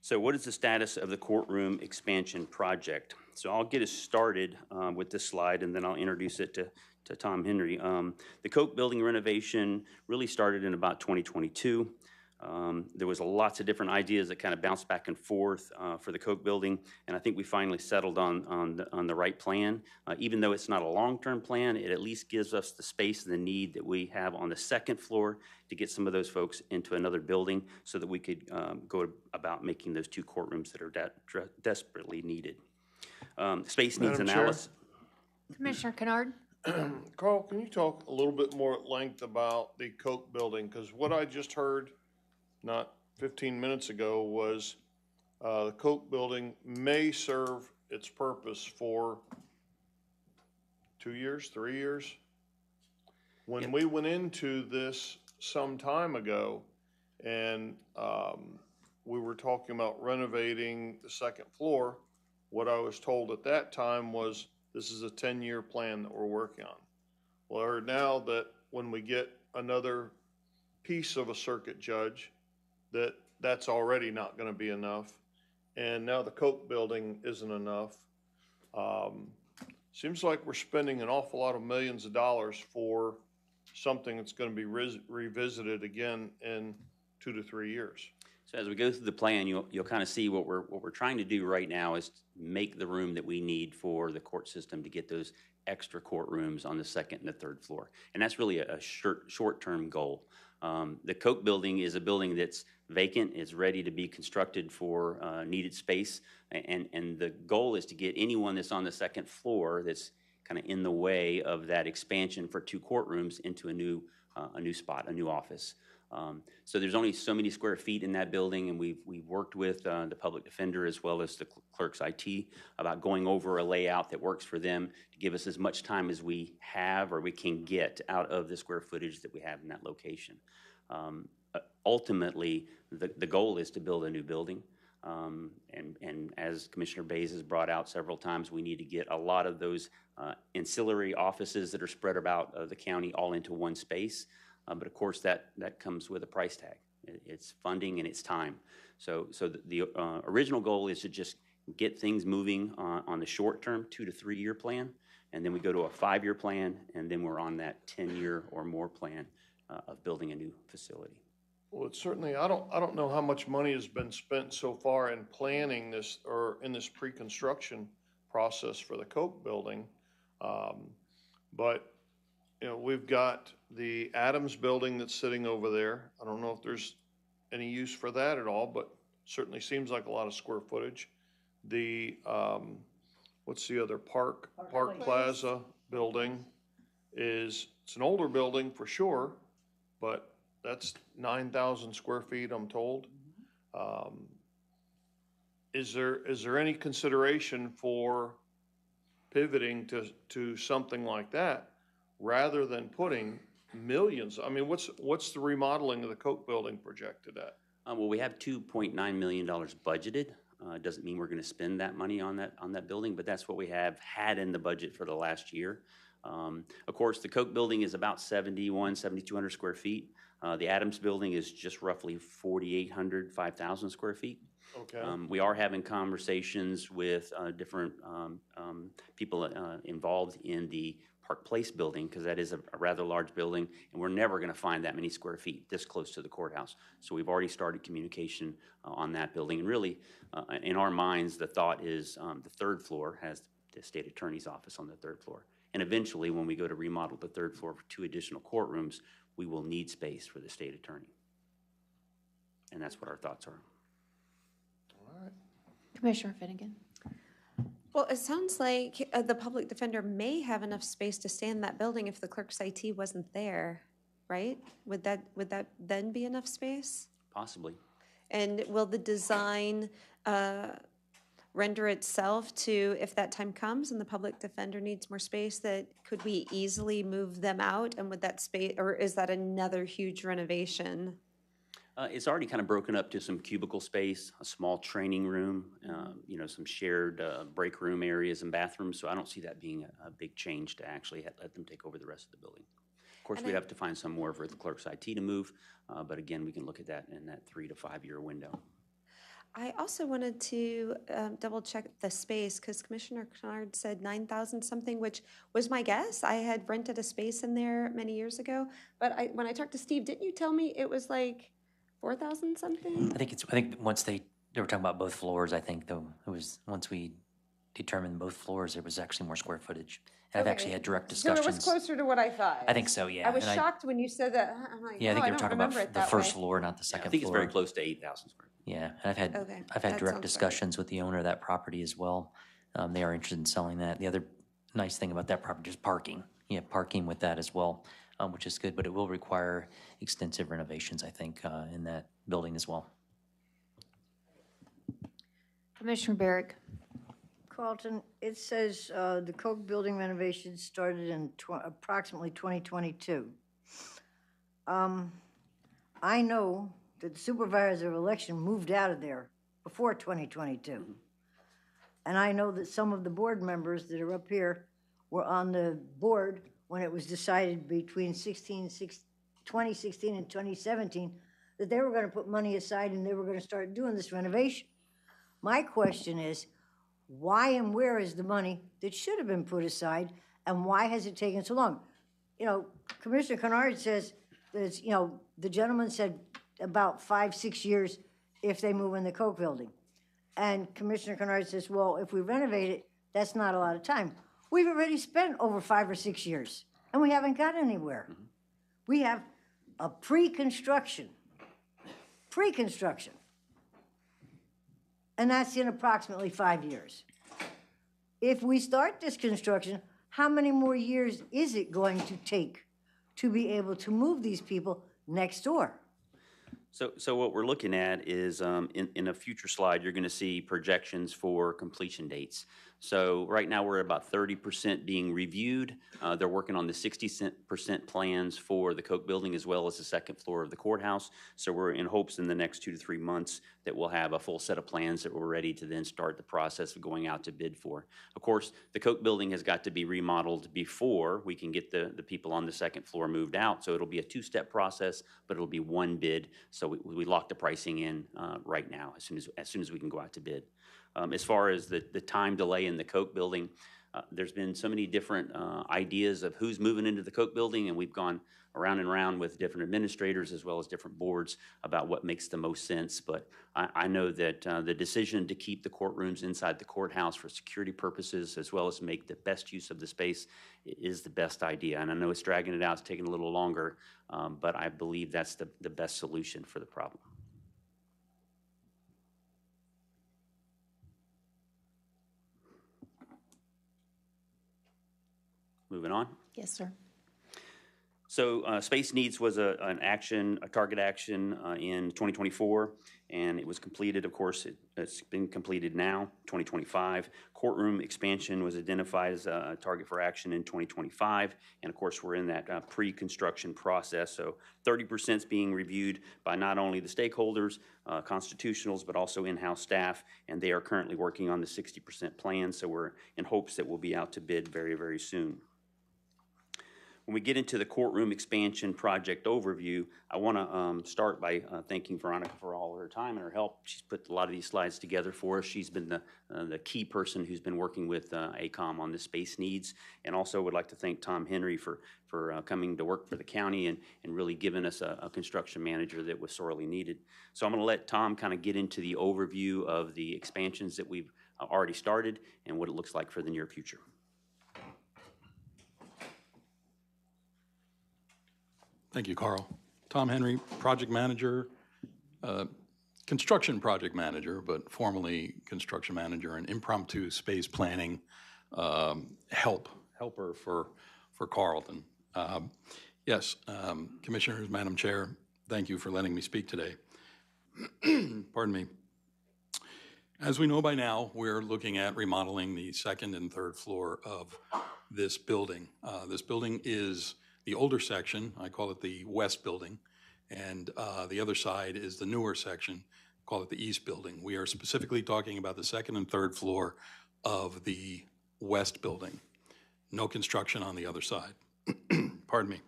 So what is the status of the courtroom expansion project? So I'll get us started with this slide, and then I'll introduce it to Tom Henry. The Coke building renovation really started in about 2022. There was lots of different ideas that kind of bounced back and forth for the Coke building, and I think we finally settled on the right plan. Even though it's not a long-term plan, it at least gives us the space and the need that we have on the 2nd floor to get some of those folks into another building so that we could go about making those 2 courtrooms that are desperately needed. Space needs analysis. Commissioner Kennard? Carl, can you talk a little bit more at length about the Coke building? Because what I just heard not 15 minutes ago was the Coke building may serve its purpose for 2 years, 3 years. When we went into this some time ago and we were talking about renovating the 2nd floor, what I was told at that time was this is a 10-year plan that we're working on. Well, I heard now that when we get another piece of a circuit judge, that's already not going to be enough. And now the Coke building isn't enough. Seems like we're spending an awful lot of millions of dollars for something that's going to be revisited again in 2 to 3 years. So as we go through the plan, you'll kind of see what we're trying to do right now is make the room that we need for the court system to get those extra courtrooms on the 2nd and the 3rd floor. And that's really a short-term goal. The Coke building is a building that's vacant, it's ready to be constructed for needed space. And the goal is to get anyone that's on the 2nd floor that's kind of in the way of that expansion for 2 courtrooms into a new spot, a new office. So there's only so many square feet in that building, and we've worked with the public defender as well as the clerk's IT about going over a layout that works for them to give us as much time as we have or we can get out of the square footage that we have in that location. Ultimately, the goal is to build a new building. And as Commissioner Bays has brought out several times, we need to get a lot of those ancillary offices that are spread about the county all into one space. But of course, that comes with a price tag. It's funding and it's time. So the original goal is to just get things moving on the short term, 2 to 3 year plan, and then we go to a 5-year plan, and then we're on that 10-year or more plan of building a new facility. Well, it's certainly, I don't know how much money has been spent so far in planning this, or in this pre-construction process for the Coke building. But, you know, we've got the Adams building that's sitting over there. I don't know if there's any use for that at all, but certainly seems like a lot of square footage. The, what's the other, Park Plaza building it's an older building for sure, but that's 9,000 square feet, I'm told. Is there any consideration for pivoting to something like that rather than putting millions? I mean, what's the remodeling of the Coke building projected at? Well, we have $2.9 million budgeted. It doesn't mean we're going to spend that money on that building, but that's what we have had in the budget for the last year. Of course, the Coke building is about 7,200 square feet. The Adams building is just roughly 4,800, 5,000 square feet. Okay. We are having conversations with different people involved in the Park Place building, because that is a rather large building, and we're never going to find that many square feet this close to the courthouse. So we've already started communication on that building. And really, in our minds, the thought is the third floor has the state attorney's office on the third floor. And eventually, when we go to remodel the third floor for 2 additional courtrooms, we will need space for the state attorney. And that's what our thoughts are. Commissioner Finnegan. Well, it sounds like the public defender may have enough space to stay in that building if the clerk's IT wasn't there, right? Would that then be enough space? Possibly. And will the design render itself to, if that time comes and the public defender needs more space, that could we easily move them out? And would that space, or is that another huge renovation? It's already kind of broken up to some cubicle space, a small training room, some shared break room areas and bathrooms. So I don't see that being a big change to actually let them take over the rest of the building. Of course, we'd have to find somewhere for the clerk's IT to move, but again, we can look at that in that 3 to 5 year window. I also wanted to double check the space, because Commissioner Kennard said 9,000 something, which was my guess. I had rented a space in there many years ago, but when I talked to Steve, didn't you tell me it was like 4,000 something? I think once they were talking about both floors, I think though, it was, once we determined both floors, there was actually more square footage. And I've actually had direct discussions. So it was closer to what I thought. I think so, yeah. I was shocked when you said that. I'm like, yeah, I think they were don't talking remember about it the that first way. floor, not the second floor. I think it's very close to 8,000 square feet. Yeah, and Okay, I've had that direct sounds discussions with the owner of that property as well. They are interested in selling that. The other nice thing about that property is parking. You have parking with that as well, which is good, but it will require extensive renovations, I think, in that building as well. Commissioner Barrick. Carlton, it says the Coke building renovation started in approximately 2022. I know that the supervisor of election moved out of there before 2022. And I know that some of the board members that are up here were on the board when it was decided between 2016 and 2017 that they were going to put money aside and they were going to start doing this renovation. My question is, why and where is the money that should have been put aside, and why has it taken so long? You know, Commissioner Kennard says that it's, the gentleman said about 5-6 years if they move in the Coke building. And Commissioner Kennard says, well, if we renovate it, that's not a lot of time. We've already spent over 5 or 6 years, and we haven't got anywhere. We have a pre-construction, and that's in approximately 5 years. If we start this construction, how many more years is it going to take to be able to move these people next door? So what we're looking at is in a future slide, you're going to see projections for completion dates. So right now we're at about 30% being reviewed. They're working on the 60% plans for the Coke building as well as the second floor of the courthouse. So we're in hopes in the next 2 to 3 months that we'll have a full set of plans that we're ready to then start the process of going out to bid for. Of course, the Coke building has got to be remodeled before we can get the people on the second floor moved out. So it'll be a 2-step process, but it'll be one bid. So we lock the pricing in right now as soon as we can go out to bid. As far as the time delay in the Coke building, there's been so many different ideas of who's moving into the Coke building, and we've gone around and around with different administrators as well as different boards about what makes the most sense. But I know that the decision to keep the courtrooms inside the courthouse for security purposes as well as make the best use of the space is the best idea. And I know it's dragging it out, it's taking a little longer, but I believe that's the best solution for the problem. Moving on. Yes, sir. So Space Needs was a target action in 2024, and it was completed, of course, it's been completed now, 2025. Courtroom expansion was identified as a target for action in 2025, and of course, we're in that pre-construction process. So 30% is being reviewed by not only the stakeholders, constitutionals, but also in-house staff, and they are currently working on the 60% plan, so we're in hopes that we'll be out to bid very, very soon. When we get into the courtroom expansion project overview, I want to start by thanking Veronica for all her time and her help. She's put a lot of these slides together for us. She's been the key person who's been working with ACOM on the Space Needs, and also would like to thank Tom Henry for coming to work for the county and really giving us a construction manager that was sorely needed. So I'm going to let Tom kind of get into the overview of the expansions that we've already started and what it looks like for the near future. Thank you, Carl. Tom Henry, project manager, construction project manager, but formerly construction manager and impromptu space planning helper for Carlton. Yes, Commissioners, Madam Chair, thank you for letting me speak today. Pardon me. As we know by now, we're looking at remodeling the second and third floor of this building. This building is the older section, I call it the West Building, and the other side is the newer section, call it the East Building. We are specifically talking about the second and third floor of the West Building. No construction on the other side. Pardon me.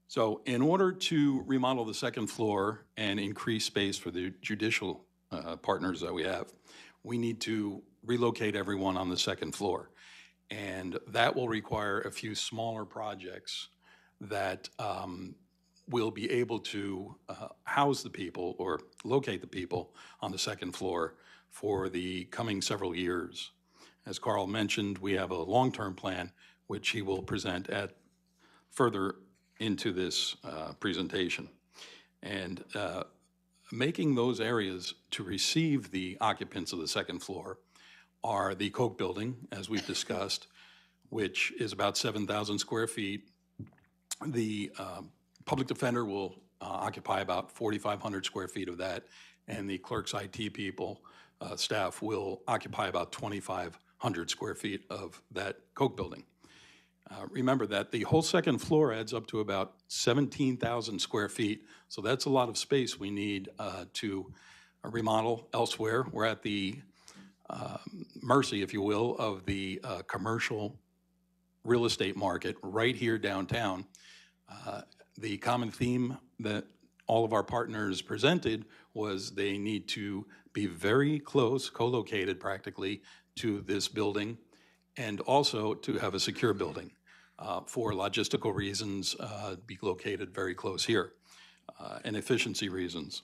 So in order to remodel the second floor and increase space for the judicial partners that we have, we need to relocate everyone on the second floor. And that will require a few smaller projects that will be able to house the people or locate the people on the second floor for the coming several years. As Carl mentioned, we have a long-term plan, which he will present at further into this presentation. And making those areas to receive the occupants of the second floor are the Koch building, as we've discussed, which is about 7,000 square feet. The public defender will occupy about 4,500 square feet of that, and the clerk's IT people, staff, will occupy about 2,500 square feet of that Koch building. Remember that the whole second floor adds up to about 17,000 square feet, so that's a lot of space we need to remodel elsewhere. We're at the mercy, if you will, of the commercial real estate market right here downtown. The common theme that all of our partners presented was they need to be very close, co-located practically, to this building, and also to have a secure building for logistical reasons, be located very close here, and efficiency reasons.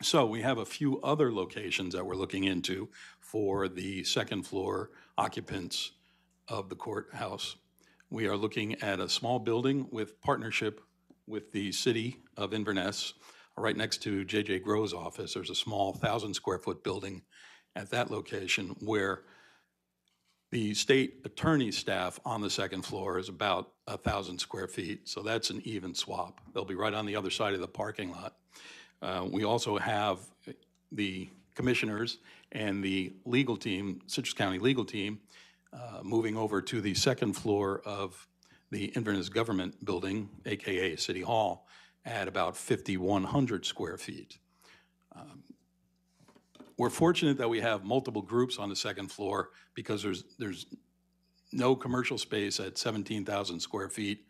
So we have a few other locations that we're looking into for the second floor occupants of the courthouse. We are looking at a small building with partnership with the city of Inverness. Right next to J.J. Groh's office, there's a small 1,000 square foot building at that location where the state attorney's staff on the second floor is about 1,000 square feet. So that's an even swap. They'll be right on the other side of the parking lot. We also have the commissioners and the legal team, Citrus County legal team, moving over to the second floor of the Inverness Government Building, AKA City Hall, at about 5,100 square feet. We're fortunate that we have multiple groups on the second floor because there's no commercial space at 17,000 square feet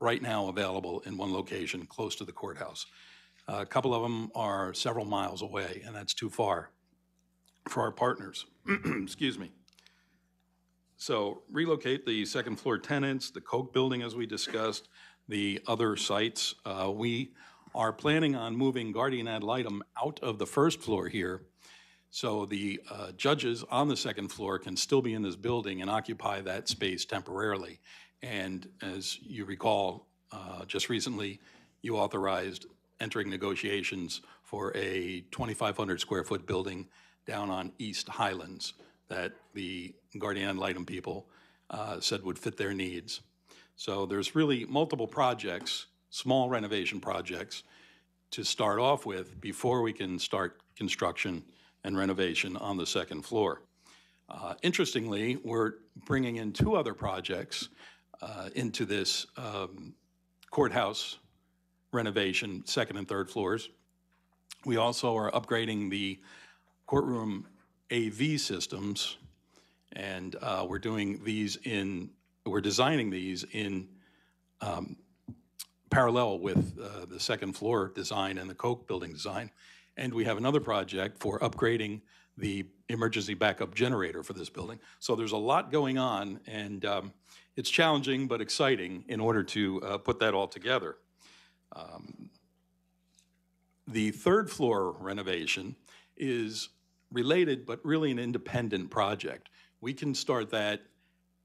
right now available in one location close to the courthouse. A couple of them are several miles away, and that's too far for our partners. Excuse me. So relocate the second floor tenants, the Coke building as we discussed, the other sites. We are planning on moving guardian ad litem out of the first floor here. So the judges on the second floor can still be in this building and occupy that space temporarily. And as you recall, just recently, you authorized entering negotiations for a 2,500 square foot building down on East Highlands that the guardian ad litem people said would fit their needs. So there's really multiple projects, small renovation projects, to start off with before we can start construction and renovation on the second floor. Interestingly, we're bringing in two other projects into this courthouse renovation, second and third floors. We also are upgrading the courtroom AV systems, and we're designing these in parallel with the second floor design and the Coke building design. And we have another project for upgrading the emergency backup generator for this building. So there's a lot going on, and it's challenging but exciting in order to put that all together. The third floor renovation is related but really an independent project. We can start that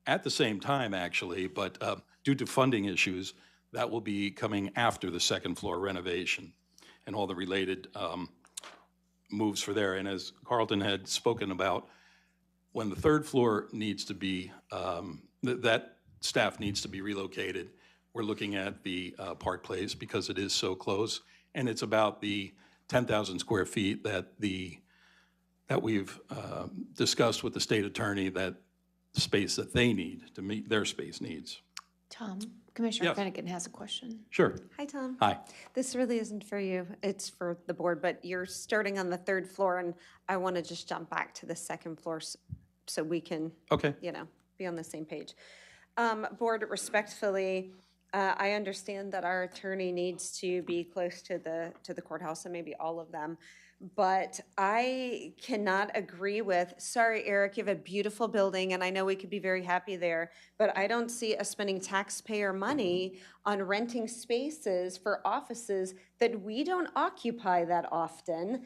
at the same time, actually, but due to funding issues, that will be coming after the second floor renovation and all the related moves for there. And as Carlton had spoken about, when the third floor needs to be, that staff needs to be relocated, we're looking at the Park Place because it is so close, and it's about the 10,000 square feet that we've discussed with the state attorney, that space that they need to meet their space needs. Tom, Commissioner Yes. Finnegan has a question. Sure. Hi, Tom. Hi. This really isn't for you, it's for the board, but you're starting on the third floor, and I want to just jump back to the second floor so we can, Okay. be on the same page. Board, respectfully, I understand that our attorney needs to be close to the courthouse, and maybe all of them, but I cannot agree with, sorry, Eric, you have a beautiful building, and I know we could be very happy there, but I don't see us spending taxpayer money on renting spaces for offices that we don't occupy that often,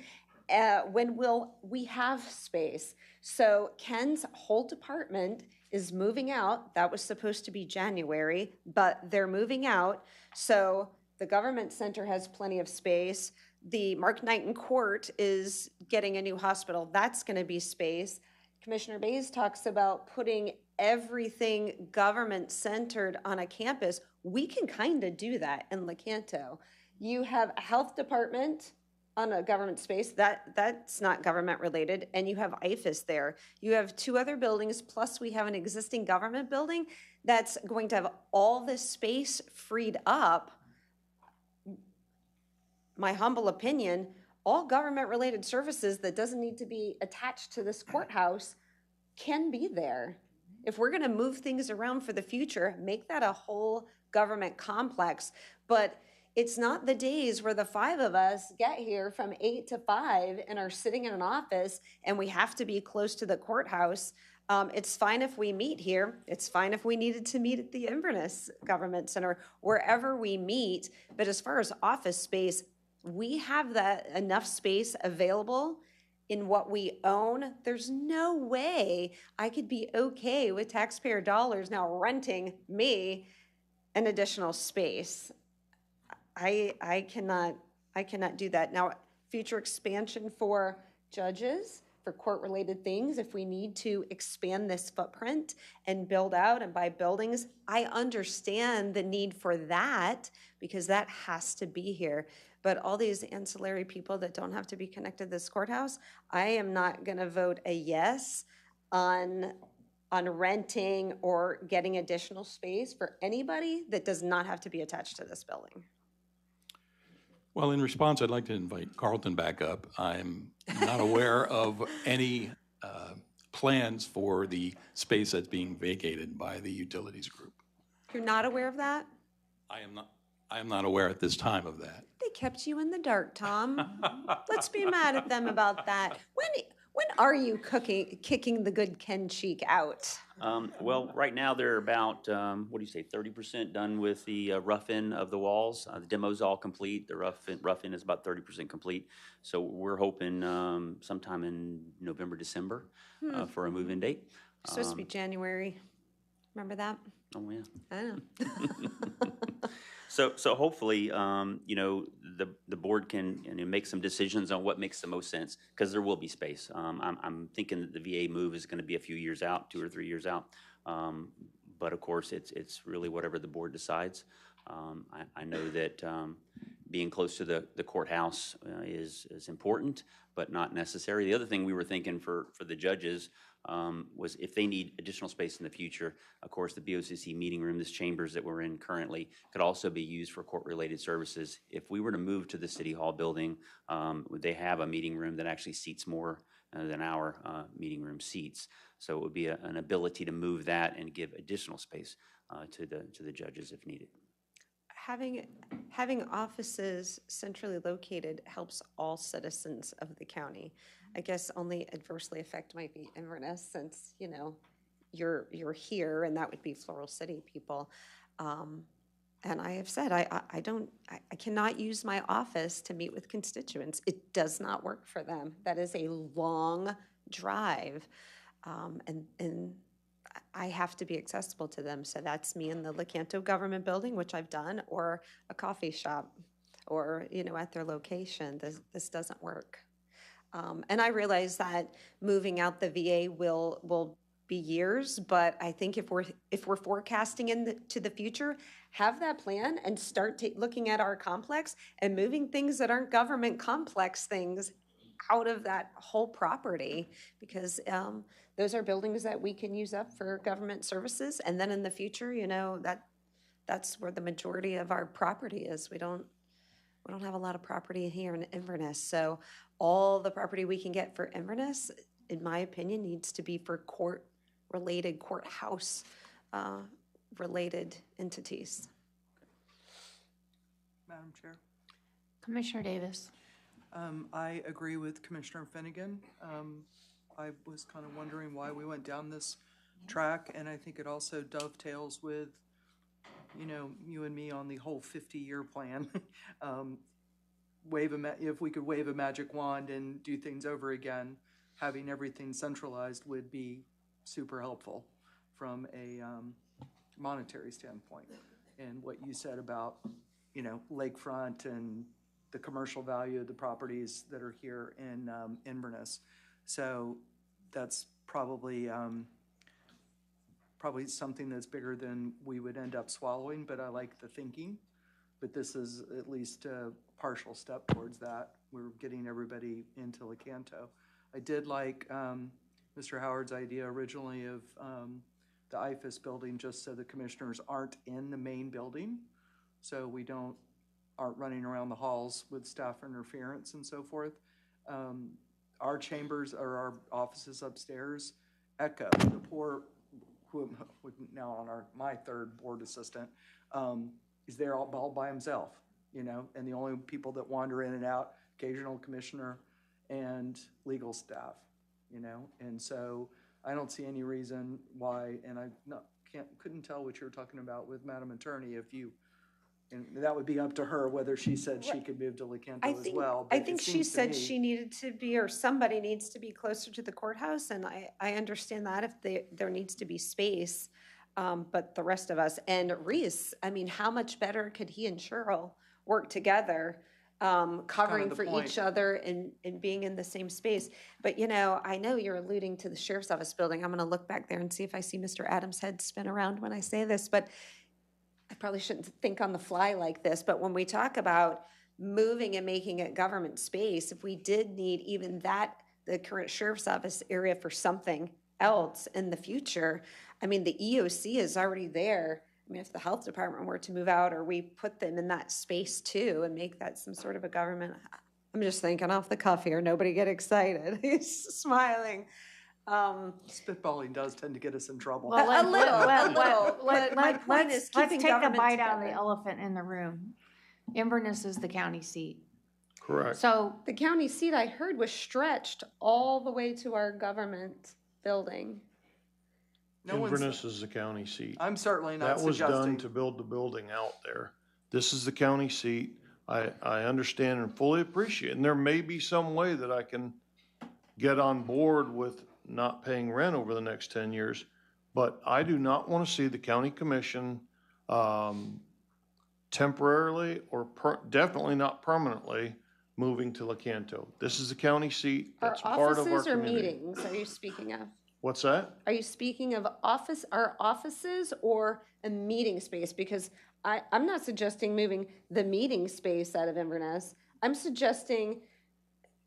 when we have space. So Ken's whole department is moving out. That was supposed to be January, but they're moving out. So the government center has plenty of space. The Mark Knighton Court is getting a new hospital. That's going to be space. Commissioner Bays talks about putting everything government-centered on a campus. We can kind of do that in Lecanto. You have a health department on a government space, that's not government related, and you have IFAS there. You have two other buildings, plus we have an existing government building that's going to have all this space freed up. My humble opinion, all government related services that doesn't need to be attached to this courthouse can be there. If we're gonna move things around for the future, make that a whole government complex, but it's not the days where the five of us get here from 8 to 5 and are sitting in an office and we have to be close to the courthouse. It's fine if we meet here. It's fine if we needed to meet at the Inverness Government Center, wherever we meet. But as far as office space, we have that enough space available in what we own. There's no way I could be okay with taxpayer dollars now renting me an additional space. I cannot do that. Now, future expansion for judges, for court-related things, if we need to expand this footprint and build out and buy buildings, I understand the need for that because that has to be here. But all these ancillary people that don't have to be connected to this courthouse, I am not going to vote a yes on renting or getting additional space for anybody that does not have to be attached to this building. Well, in response, I'd like to invite Carlton back up. I'm not aware of any plans for the space that's being vacated by the utilities group. You're not aware of that? I am not aware at this time of that. They kept you in the dark, Tom. Let's be mad at them about that. When are you kicking the good Ken Cheek out? Well, right now, they're about, what do you say, 30% done with the rough-in of the walls. The demo's all complete. The rough-in is about 30% complete. So we're hoping sometime in November, December for a move-in date. It's supposed to be January. Remember that? Oh, yeah. I know. So hopefully, the board can make some decisions on what makes the most sense, because there will be space. I'm thinking that the VA move is going to be a few years out, 2 or 3 years out. But of course, it's really whatever the board decides. I know that being close to the courthouse is important, but not necessary. The other thing we were thinking for the judges was if they need additional space in the future, of course, the BOCC meeting room, this chambers that we're in currently, could also be used for court-related services. If we were to move to the City Hall building, they have a meeting room that actually seats more than our meeting room seats. So it would be an ability to move that and give additional space to the judges if needed. Having offices centrally located helps all citizens of the county. I guess only adversely affect might be Inverness, since, you're here, and that would be Floral City people. And I have said, I cannot use my office to meet with constituents. It does not work for them. That is a long drive. And I have to be accessible to them. So that's me in the Lecanto Government Building, which I've done, or a coffee shop, or, at their location. This doesn't work. And I realize that moving out the VA will be years, but I think if we're forecasting into the future, have that plan and start looking at our complex and moving things that aren't government complex things out of that whole property, because those are buildings that we can use up for government services. And then in the future, that's where the majority of our property is. We don't have a lot of property here in Inverness. So all the property we can get for Inverness, in my opinion, needs to be for courthouse-related entities. Madam Chair? Commissioner Davis. I agree with Commissioner Finnegan. I was kind of wondering why we went down this track, and I think it also dovetails with, you and me on the whole 50-year plan. If we could wave a magic wand and do things over again, having everything centralized would be super helpful from a monetary standpoint. And what you said about, lakefront and the commercial value of the properties that are here in Inverness. So that's probably something that's bigger than we would end up swallowing, but I like the thinking. But this is at least a partial step towards that. We're getting everybody into Lecanto. I did like Mr. Howard's idea originally of the IFAS building, just so the commissioners aren't in the main building, so we aren't running around the halls with staff interference and so forth. Our chambers or our offices upstairs echo. The poor, who now on my third board assistant, is there all by himself, and the only people that wander in and out, occasional commissioner and legal staff, and so I don't see any reason why, and I couldn't tell what you were talking about with Madam Attorney, and that would be up to her whether she said she could move to Lecanto as well. I think she said she needed to be, or somebody needs to be closer to the courthouse, and I understand that if there needs to be space. But the rest of us, and Reese, how much better could he and Cheryl work together, covering for each other and being in the same space? But, I know you're alluding to the sheriff's office building. I'm going to look back there and see if I see Mr. Adams' head spin around when I say this, but I probably shouldn't think on the fly like this. But when we talk about moving and making it government space, if we did need even the current sheriff's office area for something else in the future, the EOC is already there. If the health department were to move out, or we put them in that space too and make that some sort of a government, I'm just thinking off the cuff here, nobody get excited. He's smiling. Spitballing does tend to get us in trouble. A little. But my point is keeping Let's take a government bite out of the together. elephant in the room. Inverness is the county seat. Correct. So, The county seat I heard was stretched all the way to our government building. No one's, Inverness is the county seat. I'm certainly not That was done suggesting. to build the building out there. This is the county seat. I understand and fully appreciate, and there may be some way that I can get on board with not paying rent over the next 10 years, but I do not want to see the county commission temporarily or definitely not permanently moving to Lecanto. This is the county seat. Our That's part of our offices or community. meetings are you speaking of? What's that? Are you speaking of our offices or a meeting space? Because I'm not suggesting moving the meeting space out of Inverness. I'm suggesting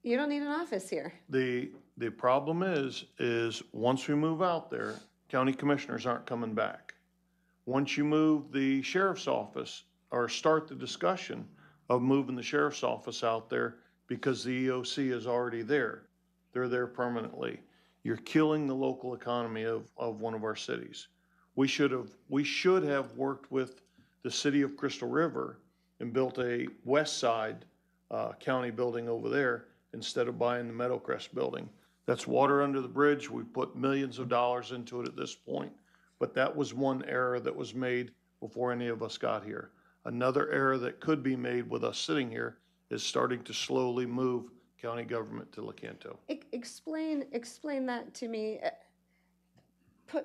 you don't need an office here. The problem is once we move out there, county commissioners aren't coming back. Once you move the sheriff's office or start the discussion of moving the sheriff's office out there because the EOC is already there, they're there permanently. You're killing the local economy of one of our cities. We should have worked with the city of Crystal River and built a west side county building over there instead of buying the Meadowcrest building. That's water under the bridge. We put millions of dollars into it at this point, but that was one error that was made before any of us got here. Another error that could be made with us sitting here is starting to slowly move county government to Lecanto. Explain that to me.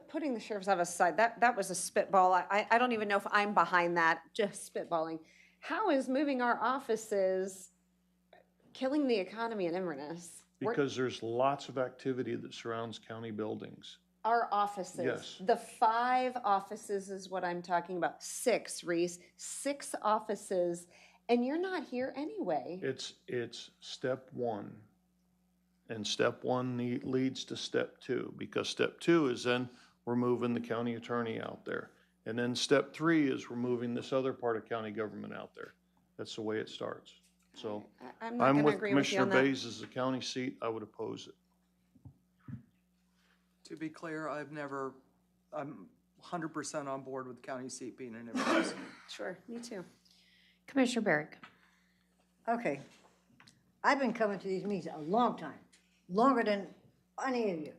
Putting the sheriff's office aside, that was a spitball. I don't even know if I'm behind that, just spitballing. How is moving our offices killing the economy in Inverness? Because there's lots of activity that surrounds county buildings. Our offices. Yes. The 5 offices is what I'm talking about. 6, Reese. 6 offices, and you're not here anyway. It's step one. And step one leads to step two, because step two is then we're moving the county attorney out there. And then step 3 is we're moving this other part of county government out there. That's the way it starts. So I'm not I'm going to with agree with you on Commissioner that. Bays as the county seat. I would oppose it. To be clear, I'm 100% on board with the county seat being in Inverness. Sure, me too. Commissioner Barrick. Okay. I've been coming to these meetings a long time, longer than any of you.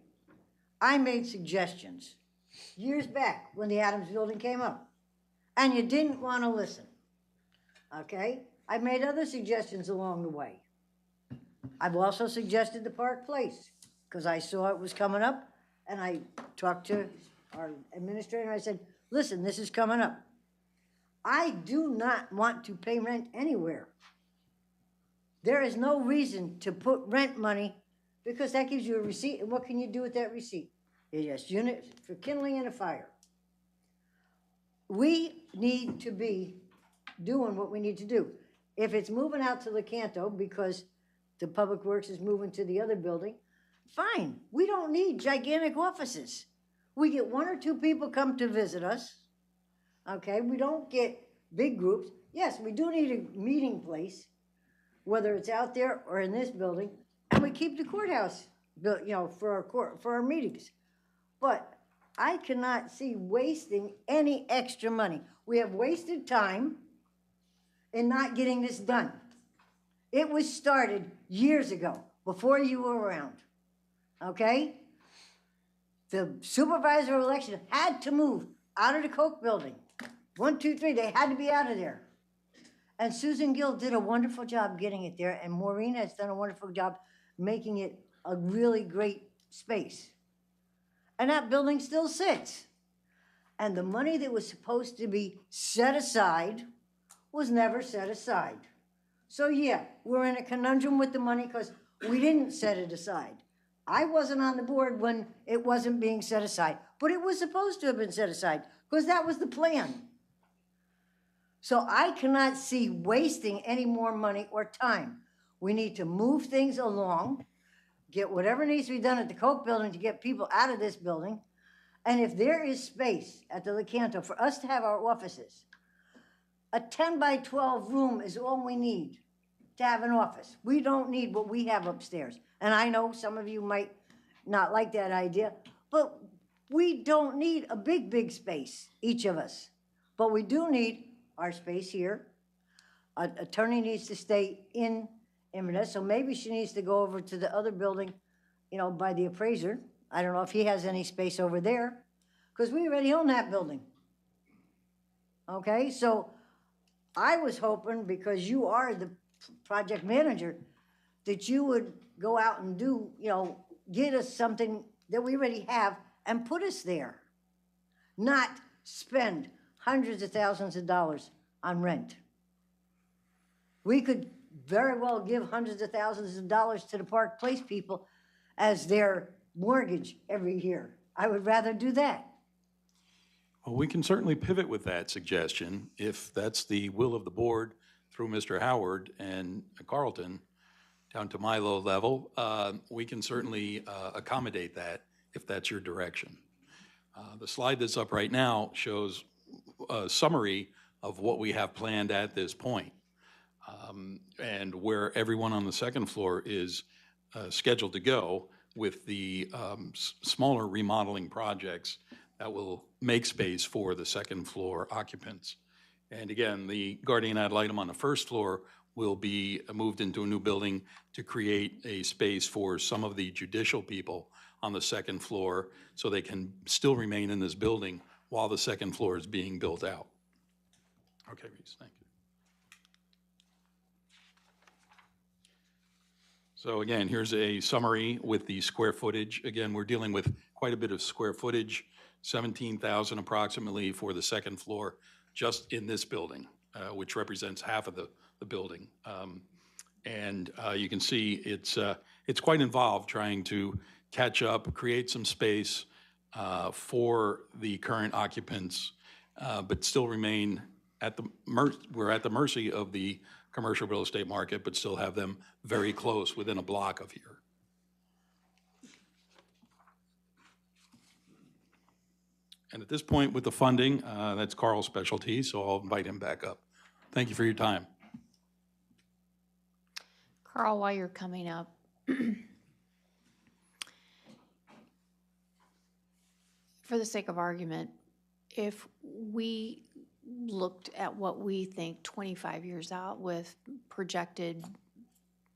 I made suggestions years back when the Adams Building came up, and you didn't want to listen. Okay? I've made other suggestions along the way. I've also suggested the Park Place, because I saw it was coming up, and I talked to our administrator, and I said, listen, this is coming up. I do not want to pay rent anywhere. There is no reason to put rent money, because that gives you a receipt, and what can you do with that receipt? Yes, unit for kindling in a fire. We need to be doing what we need to do. If it's moving out to Lecanto because the Public Works is moving to the other building, fine. We don't need gigantic offices. We get 1 or 2 people come to visit us, okay? We don't get big groups. Yes, we do need a meeting place, whether it's out there or in this building, and we keep the courthouse, for our meetings. But I cannot see wasting any extra money. We have wasted time in not getting this done. It was started years ago, before you were around, okay? The supervisor election had to move out of the Coke building. 1, 2, 3, they had to be out of there. And Susan Gill did a wonderful job getting it there, and Maureen has done a wonderful job making it a really great space. And that building still sits. And the money that was supposed to be set aside was never set aside. So yeah, we're in a conundrum with the money because we didn't set it aside. I wasn't on the board when it wasn't being set aside, but it was supposed to have been set aside because that was the plan. So I cannot see wasting any more money or time. We need to move things along, get whatever needs to be done at the Coke building to get people out of this building. And if there is space at the Lecanto for us to have our offices, a 10 by 12 room is all we need to have an office. We don't need what we have upstairs. And I know some of you might not like that idea, but we don't need a big, big space, each of us. But we do need our space here. An attorney needs to stay in Inverness, so maybe she needs to go over to the other building, you know, by the appraiser. I don't know if he has any space over there, because we already own that building. Okay, so I was hoping, because you are the project manager, that you would go out and do, you know, get us something that we already have and put us there. Not spend hundreds of thousands of dollars on rent. We could very well give hundreds of thousands of dollars to the Park Place people as their mortgage every year. I would rather do that. Well, we can certainly pivot with that suggestion if that's the will of the board through Mr. Howard and Carlton down to my low level. We can certainly accommodate that if that's your direction. The slide that's up right now shows a summary of what we have planned at this point. And where everyone on the second floor is scheduled to go with the smaller remodeling projects that will make space for the second floor occupants. And again, the guardian ad litem on the first floor will be moved into a new building to create a space for some of the judicial people on the second floor so they can still remain in this building while the second floor is being built out. Okay, Reese, thank you. So again, here's a summary with the square footage. Again, we're dealing with quite a bit of square footage, 17,000 approximately for the second floor just in this building, which represents half of the building. And you can see it's quite involved trying to catch up, create some space for the current occupants, but still remain at we're at the mercy of the commercial real estate market, but still have them very close within a block of here. And at this point with the funding, that's Carl's specialty, so I'll invite him back up. Thank you for your time. Carl, while you're coming up, for the sake of argument, if we looked at what we think 25 years out with projected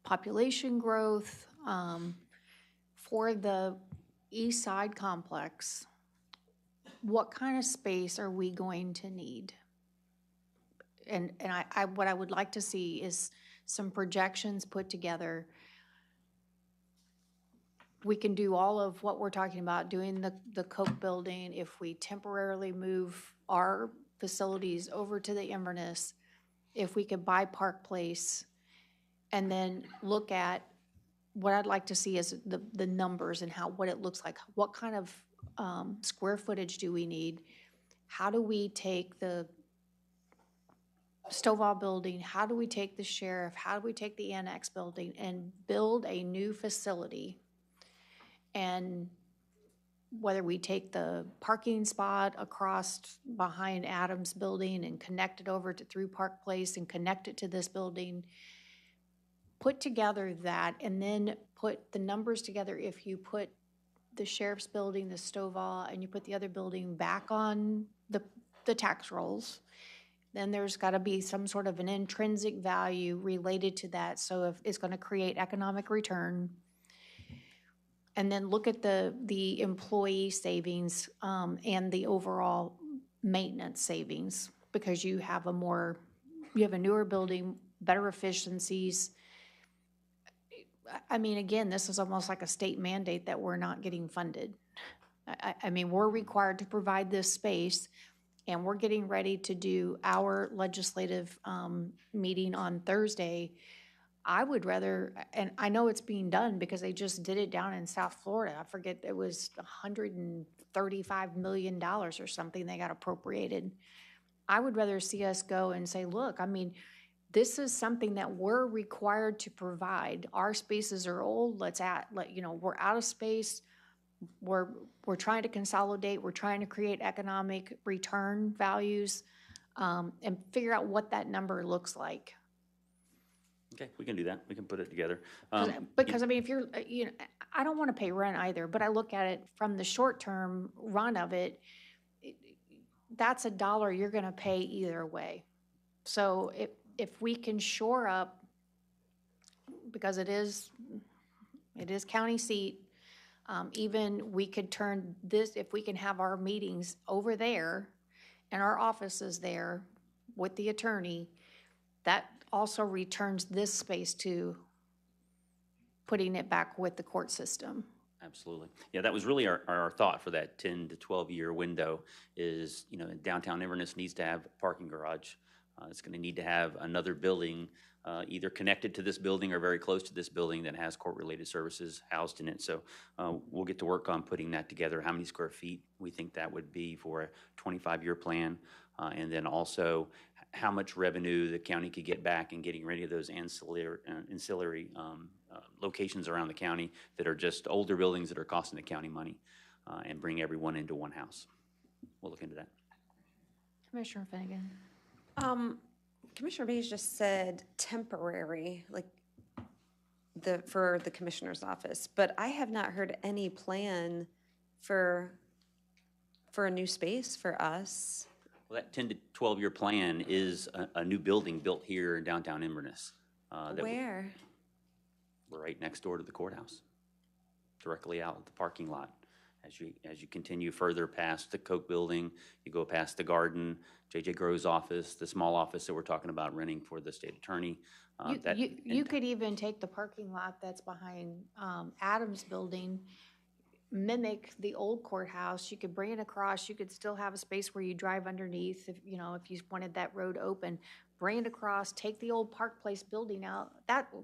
population growth for the East Side complex, what kind of space are we going to need? And what I would like to see is some projections put together. We can do all of what we're talking about, doing the Coke building, if we temporarily move our facilities over to the Inverness, if we could buy Park Place, and then look at what I'd like to see is the numbers and what it looks like. What kind of square footage do we need? How do we take the Stovall building? How do we take the sheriff? How do we take the annex building and build a new facility? And whether we take the parking spot across behind Adams building and connect it over through Park Place and connect it to this building, put together that, and then put the numbers together. If you put the sheriff's building, the Stovall, and you put the other building back on the tax rolls, then there's got to be some sort of an intrinsic value related to that. So if it's going to create economic return. And then look at the employee savings and the overall maintenance savings, because you have a newer building, better efficiencies. I mean, again, this is almost like a state mandate that we're not getting funded. I mean, we're required to provide this space, and we're getting ready to do our legislative meeting on Thursday. I would rather, and I know it's being done because they just did it down in South Florida. I forget, it was $135 million or something they got appropriated. I would rather see us go and say, look, I mean, this is something that we're required to provide. Our spaces are old. We're out of space. We're trying to consolidate. We're trying to create economic return values and figure out what that number looks like. Okay, we can do that. We can put it together. Because I mean, if you're, I don't want to pay rent either, but I look at it from the short-term run of it, that's $1 you're going to pay either way. So if we can shore up because it is county seat. Even we could turn this, if we can have our meetings over there and our offices there with the attorney, that also returns this space to putting it back with the court system. Absolutely. Yeah, that was really our thought for that 10 to 12-year window is, you know, downtown Inverness needs to have a parking garage. It's going to need to have another building either connected to this building or very close to this building that has court-related services housed in it. So we'll get to work on putting that together, how many square feet we think that would be for a 25-year plan, and then also how much revenue the county could get back in getting rid of those ancillary locations around the county that are just older buildings that are costing the county money, and bring everyone into one house. We'll look into that. Commissioner Finnegan. Commissioner Beige just said temporary, like for the commissioner's office, but I have not heard any plan for a new space for us. Well, that 10 to 12-year plan is a new building built here in downtown Inverness. Where? We're right next door to the courthouse, directly out the parking lot. As you continue further past the Coke building, you go past the garden, J.J. Grove's office, the small office that we're talking about renting for the state attorney. You could even take the parking lot that's behind Adams Building, mimic the old courthouse. You could bring it across. You could still have a space where you drive underneath if you wanted that road open. Bring it across, take the old Park Place building out.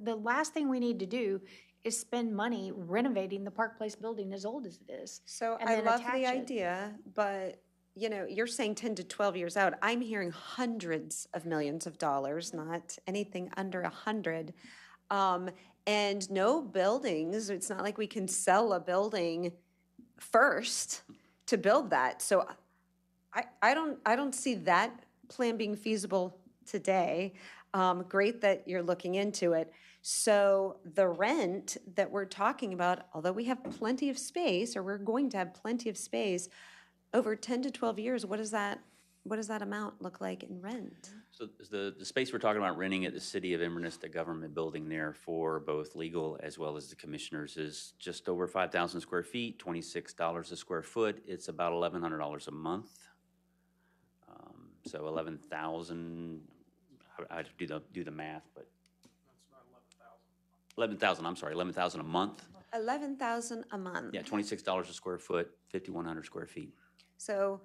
The last thing we need to do is spend money renovating the Park Place building as old as it is. So and I then love attach the it. idea, but you're saying 10 to 12 years out. I'm hearing hundreds of millions of dollars, not anything under 100. And no buildings. It's not like we can sell a building first to build that. So I don't see that plan being feasible today. Great that you're looking into it. So the rent that we're talking about, although we have plenty of space, or we're going to have plenty of space, over 10 to 12 years, what does that amount look like in rent? So the space we're talking about renting at the City of Inverness, the government building there for both legal as well as the commissioners, is just over 5,000 square feet, $26 a square foot. It's about $1,100 a month. So 11,000, I have to do the math, but 11,000, I'm sorry, 11,000 a month. 11,000 a month. Yeah, $26 a square foot, 5,100 square feet. So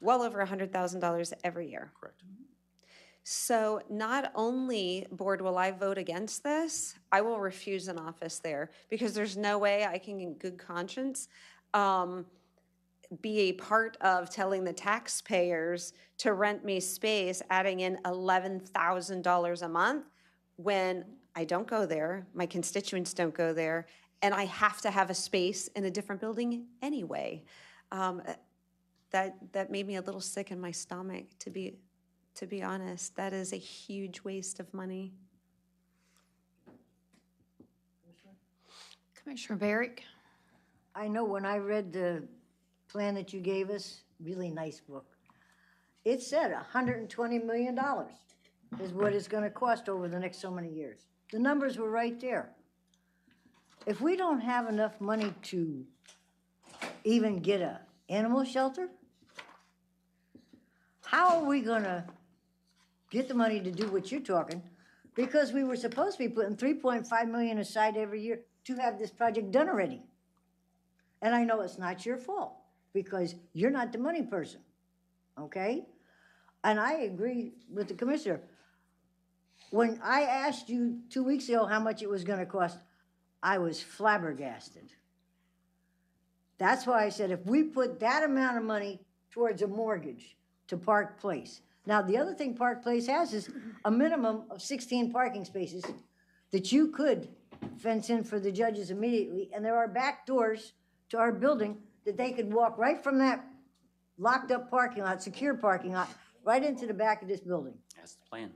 well over $100,000 every year. Correct. So not only, board, will I vote against this, I will refuse an office there because there's no way I can in good conscience be a part of telling the taxpayers to rent me space, adding in $11,000 a month when I don't go there, my constituents don't go there, and I have to have a space in a different building anyway. That made me a little sick in my stomach, to be honest. That is a huge waste of money. Commissioner Barrick. I know when I read the plan that you gave us, really nice book, it said $120 million is what it's gonna cost over the next so many years. The numbers were right there. If we don't have enough money to even get a animal shelter, how are we gonna get the money to do what you're talking? Because we were supposed to be putting $3.5 million aside every year to have this project done already. And I know it's not your fault because you're not the money person, okay? And I agree with the commissioner. When I asked you 2 weeks ago how much it was gonna cost, I was flabbergasted. That's why I said if we put that amount of money towards a mortgage to Park Place. Now, the other thing Park Place has is a minimum of 16 parking spaces that you could fence in for the judges immediately, and there are back doors to our building that they could walk right from that locked up parking lot, secure parking lot, right into the back of this building. That's the plan.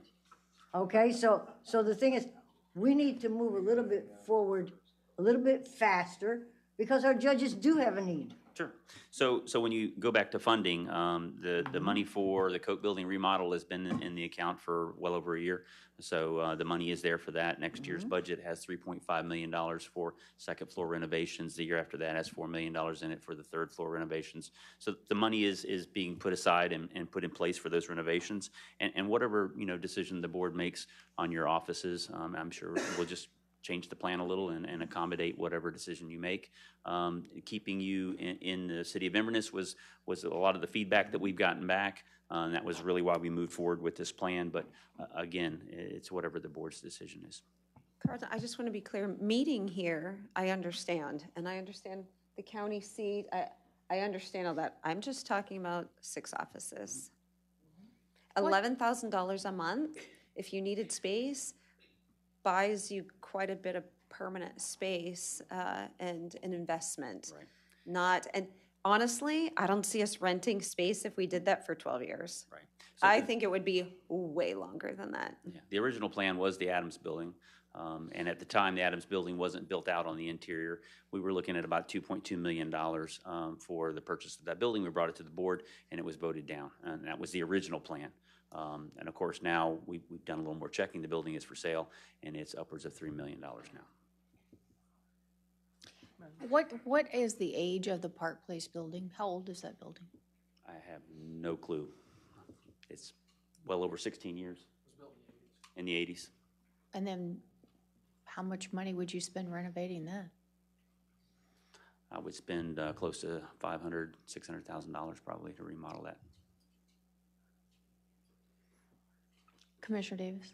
Okay, so the thing is, we need to move a little bit forward, a little bit faster, because our judges do have a need. Sure. So when you go back to funding, the money for the Coke Building remodel has been in the account for well over a year. So the money is there for that. Next year's budget has $3.5 million for second floor renovations. The year after that has $4 million in it for the third floor renovations. So the money is being put aside and put in place for those renovations. And whatever, decision the board makes on your offices, I'm sure we'll just change the plan a little and accommodate whatever decision you make. Keeping you in the city of Inverness was a lot of the feedback that we've gotten back. And that was really why we moved forward with this plan. But again, it's whatever the board's decision is. Carlton, I just want to be clear, meeting here, I understand, and I understand the county seat, I understand all that. I'm just talking about 6 offices. $11,000 a month, if you needed space, buys you quite a bit of permanent space and an investment. Right. And honestly, I don't see us renting space if we did that for 12 years. Right. So I think it would be way longer than that. Yeah, the original plan was the Adams Building. And at the time, the Adams Building wasn't built out on the interior. We were looking at about $2.2 million for the purchase of that building. We brought it to the board, and it was voted down. And that was the original plan. And of course, now we've done a little more checking. The building is for sale, and it's upwards of $3 million now. What is the age of the Park Place building? How old is that building? I have no clue. It's well over 16 years. In the 80s. And then how much money would you spend renovating that? I would spend close to $500,000, $600,000 probably to remodel that. Commissioner Davis?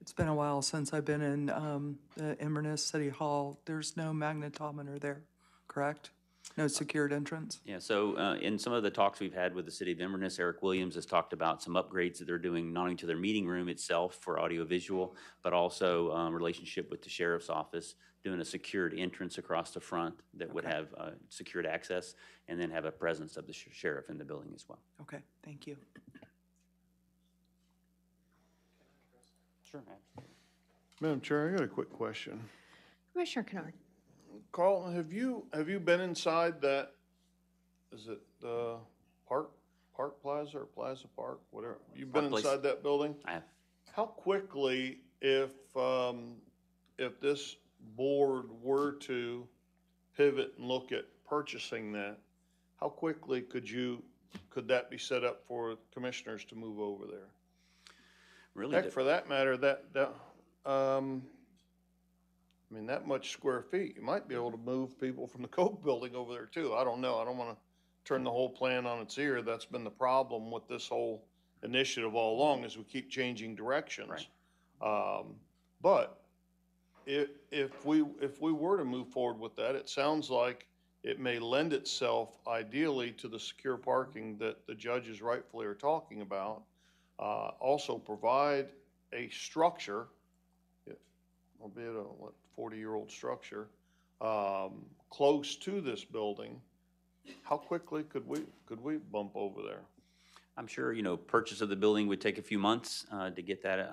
It's been a while since I've been in Inverness City Hall. There's no magnetometer there, correct? No secured entrance? Yeah, so in some of the talks we've had with the city of Inverness, Eric Williams has talked about some upgrades that they're doing, not only to their meeting room itself for audiovisual, but also relationship with the sheriff's office, doing a secured entrance across the front that would have secured access, and then have a presence of the sheriff in the building as well. Okay, thank you. Sure. Madam Chair, I got a quick question. Commissioner Kennard? Carlton, have you been inside that, is it Park Plaza or Plaza Park, whatever? You've been Park Place. inside that building? I have. How quickly, if this board were to pivot and look at purchasing that, how quickly could that be set up for commissioners to move over there? Really? Heck, for that matter, I mean, that much square feet, you might be able to move people from the Coke Building over there too. I don't know. I don't want to turn the whole plan on its ear. That's been the problem with this whole initiative all along, is we keep changing directions. Right. But if we were to move forward with that, it sounds like it may lend itself ideally to the secure parking that the judges rightfully are talking about. Also provide a structure, albeit a 40-year-old structure, close to this building. How quickly could we bump over there? I'm sure, purchase of the building would take a few months to get that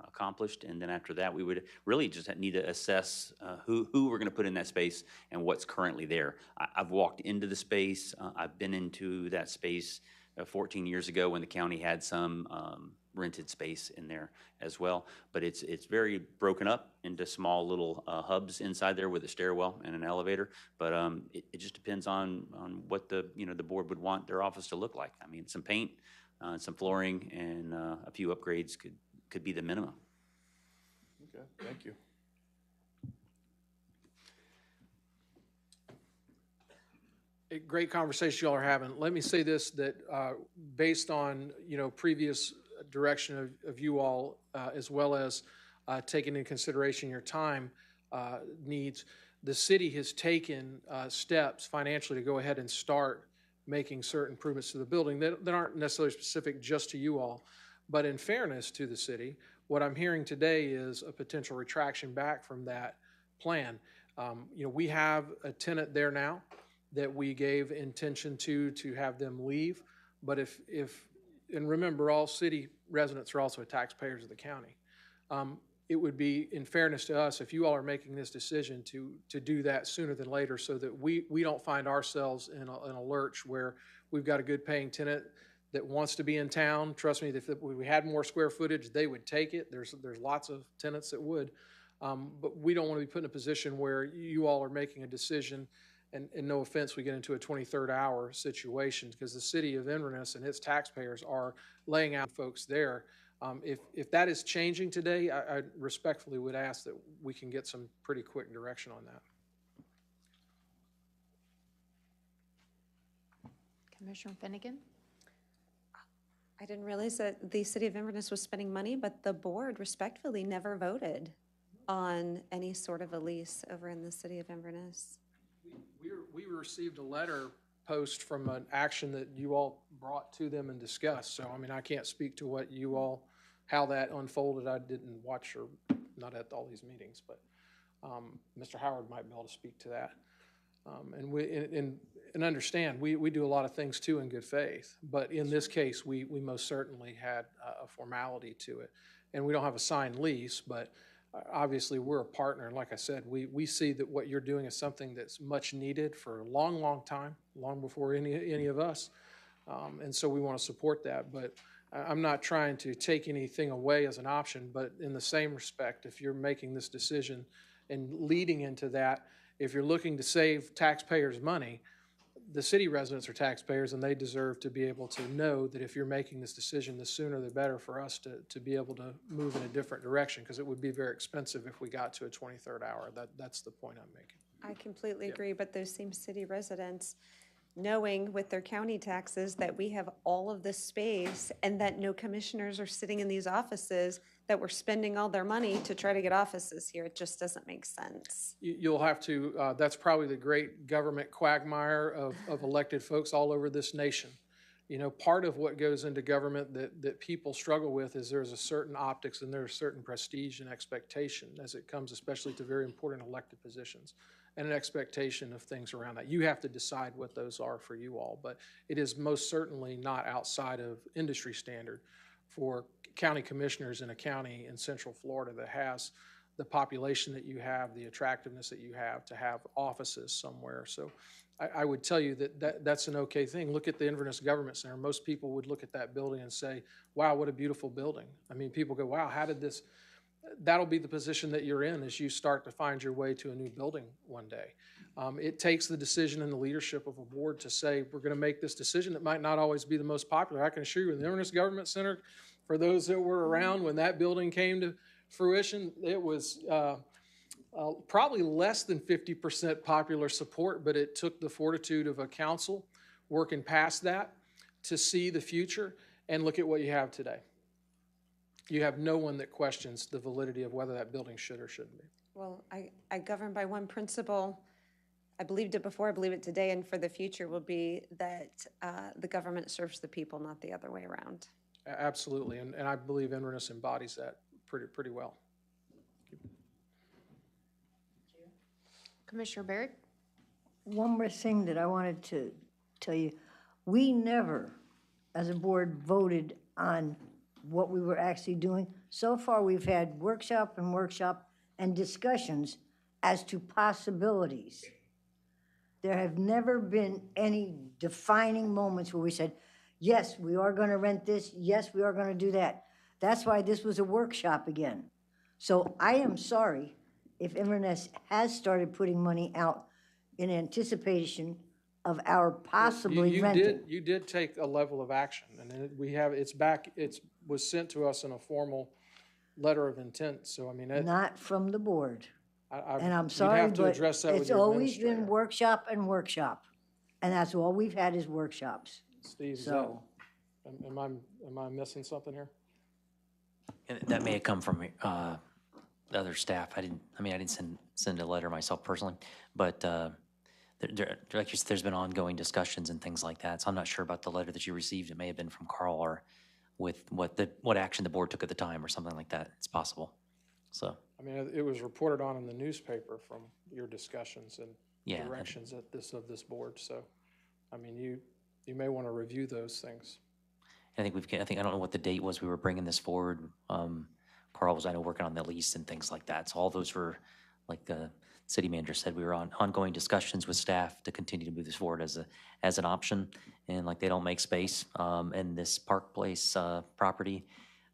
accomplished. And then after that, we would really just need to assess who we're going to put in that space and what's currently there. I've walked into the space. I've been into that space 14 years ago when the county had some rented space in there as well. But it's very broken up into small little hubs inside there with a stairwell and an elevator. But it just depends on what the board would want their office to look like. I mean, some paint, some flooring, and a few upgrades could be the minimum. Okay, thank you. A great conversation y'all are having. Let me say this, that based on, previous direction of you all, as well as taking into consideration your time needs, the city has taken steps financially to go ahead and start making certain improvements to the building that aren't necessarily specific just to you all. But in fairness to the city, what I'm hearing today is a potential retraction back from that plan. We have a tenant there now that we gave intention to have them leave. But and remember, all city residents are also taxpayers of the county. it would be, in fairness to us, if you all are making this decision to do that sooner than later so that we don't find ourselves in a lurch where we've got a good paying tenant that wants to be in town. Trust me, if we had more square footage, they would take it. There's lots of tenants that would. But we don't want to be put in a position where you all are making a decision, and no offense, we get into a 23rd hour situation, because the city of Inverness and its taxpayers are laying out folks there. If that is changing today, I respectfully would ask that we can get some pretty quick direction on that. Commissioner Finnegan? I didn't realize that the city of Inverness was spending money, but the board respectfully never voted on any sort of a lease over in the city of Inverness. We received a letter post from an action that you all brought to them and discussed. So, I mean, I can't speak to what you all, how that unfolded. I didn't watch or not at all these meetings, but Mr. Howard might be able to speak to that. And understand, we do a lot of things too in good faith, but in this case, we most certainly had a formality to it. And we don't have a signed lease, but obviously we're a partner. And like I said, we see that what you're doing is something that's much needed for a long, long time, long before any of us. And so we want to support that. But I'm not trying to take anything away as an option, but in the same respect, if you're making this decision and leading into that, if you're looking to save taxpayers money, the city residents are taxpayers, and they deserve to be able to know that if you're making this decision, the sooner the better for us to be able to move in a different direction, because it would be very expensive if we got to a 23rd hour. That's the point I'm making. I completely agree, but those same city residents, knowing with their county taxes that we have all of this space and that no commissioners are sitting in these offices, that we're spending all their money to try to get offices here, it just doesn't make sense. You'll have to, that's probably the great government quagmire of elected folks all over this nation. You know, part of what goes into government that people struggle with is there's a certain optics and there's a certain prestige and expectation as it comes especially to very important elected positions, and an expectation of things around that. You have to decide what those are for you all, but it is most certainly not outside of industry standard for county commissioners in a county in Central Florida that has the population that you have, the attractiveness that you have, to have offices somewhere. So I would tell you that's an okay thing. Look at the Inverness Government Center. Most people would look at that building and say, wow, what a beautiful building. I mean, people go, wow, how did this, that'll be the position that you're in as you start to find your way to a new building one day. It takes the decision and the leadership of a board to say, we're going to make this decision that might not always be the most popular. I can assure you in the Inverness Government Center, for those that were around when that building came to fruition, it was probably less than 50% popular support, but it took the fortitude of a council working past that to see the future and look at what you have today. You have no one that questions the validity of whether that building should or shouldn't be. Well, I govern by one principle. I believed it before, I believe it today, and for the future will be that the government serves the people, not the other way around. Absolutely, and I believe Inverness embodies that pretty well. Commissioner Barrett? One more thing that I wanted to tell you. We never, as a board, voted on what we were actually doing. So far, we've had workshop and discussions as to possibilities. There have never been any defining moments where we said, yes, we are going to rent this. Yes, we are going to do that. That's why this was a workshop again. So I am sorry if Inverness has started putting money out in anticipation of our possibly renting. You did take a level of action, and we have, it's back, it was sent to us in a formal letter of intent. So, I mean, Not from the board. And I'm you'd sorry, have to but address that with it's your always been administrator. workshop. And that's all we've had is workshops. Steve, is So, am I missing something here? And that may have come from the other staff. I didn't send a letter myself personally, but like you said, there's been ongoing discussions and things like that. So I'm not sure about the letter that you received. It may have been from Carl or with what action the board took at the time or something like that. It's possible. So. I mean, it was reported on in the newspaper from your discussions and directions of this board. So, I mean, you may want to review those things. I think I don't know what the date was we were bringing this forward. Carl was, I know, working on the lease and things like that. So all those were, like the city manager said, we were on ongoing discussions with staff to continue to move this forward as an option. And like they don't make space in this Park Place property.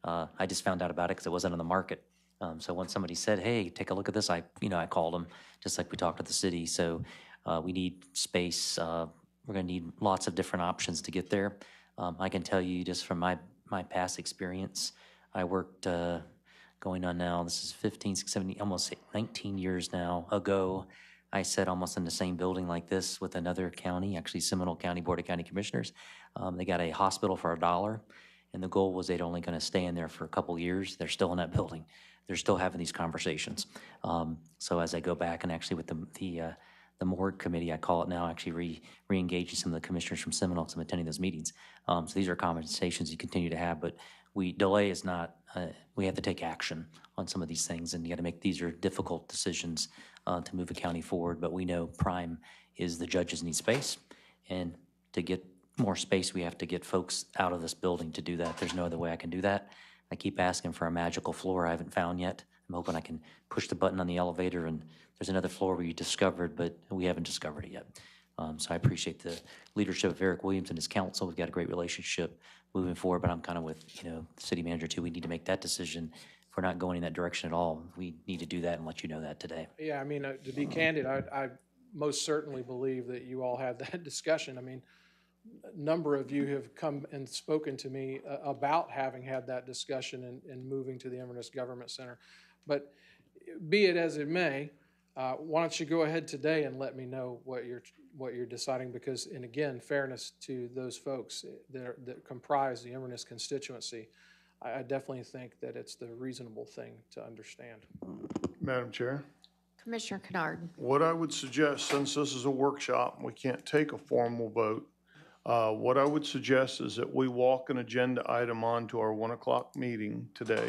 I just found out about it because it wasn't on the market. So when somebody said, hey, take a look at this, I called them, just like we talked to the city. So we need space. We're going to need lots of different options to get there. I can tell you just from my past experience, I worked going on now, this is 15, 17, almost 19 years now ago. I sat almost in the same building like this with another county, actually Seminole County Board of County Commissioners. They got a hospital for $1, and the goal was they'd only going to stay in there for a couple years. They're still in that building. They're still having these conversations. So as I go back and actually with the morgue committee, I call it now, actually re-engaging some of the commissioners from Seminole, because I'm attending those meetings. So these are conversations you continue to have, but delay is not, we have to take action on some of these things, and you got to make, these are difficult decisions to move a county forward, but we know prime is the judges need space, and to get more space, we have to get folks out of this building to do that. There's no other way I can do that. I keep asking for a magical floor I haven't found yet. I'm hoping I can push the button on the elevator and there's another floor we discovered, but we haven't discovered it yet. So I appreciate the leadership of Eric Williams and his council. We've got a great relationship moving forward, but I'm kind of with, the city manager too. We need to make that decision. If we're not going in that direction at all, we need to do that and let you know that today. Yeah, I mean, to be candid, I most certainly believe that you all had that discussion. I mean, a number of you have come and spoken to me about having had that discussion and moving to the Inverness Government Center. But be it as it may, why don't you go ahead today and let me know what you're deciding, because, and again, fairness to those folks that comprise the Inverness constituency, I definitely think that it's the reasonable thing to understand. Madam Chair, Commissioner Kennard. what I would suggest, since this is a workshop, and we can't take a formal vote, what I would suggest is that we walk an agenda item on to our 1 o'clock meeting today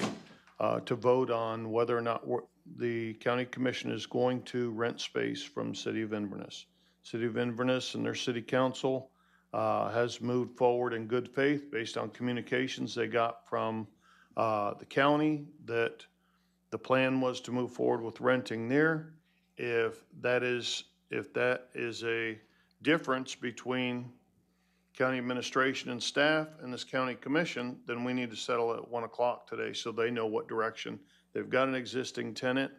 to vote on whether or not the county commission is going to rent space from City of Inverness. City of Inverness and their city council has moved forward in good faith based on communications they got from the county that the plan was to move forward with renting there. If that is a difference between county administration and staff and this county commission, then we need to settle at 1 o'clock today so they know what direction. They've got an existing tenant.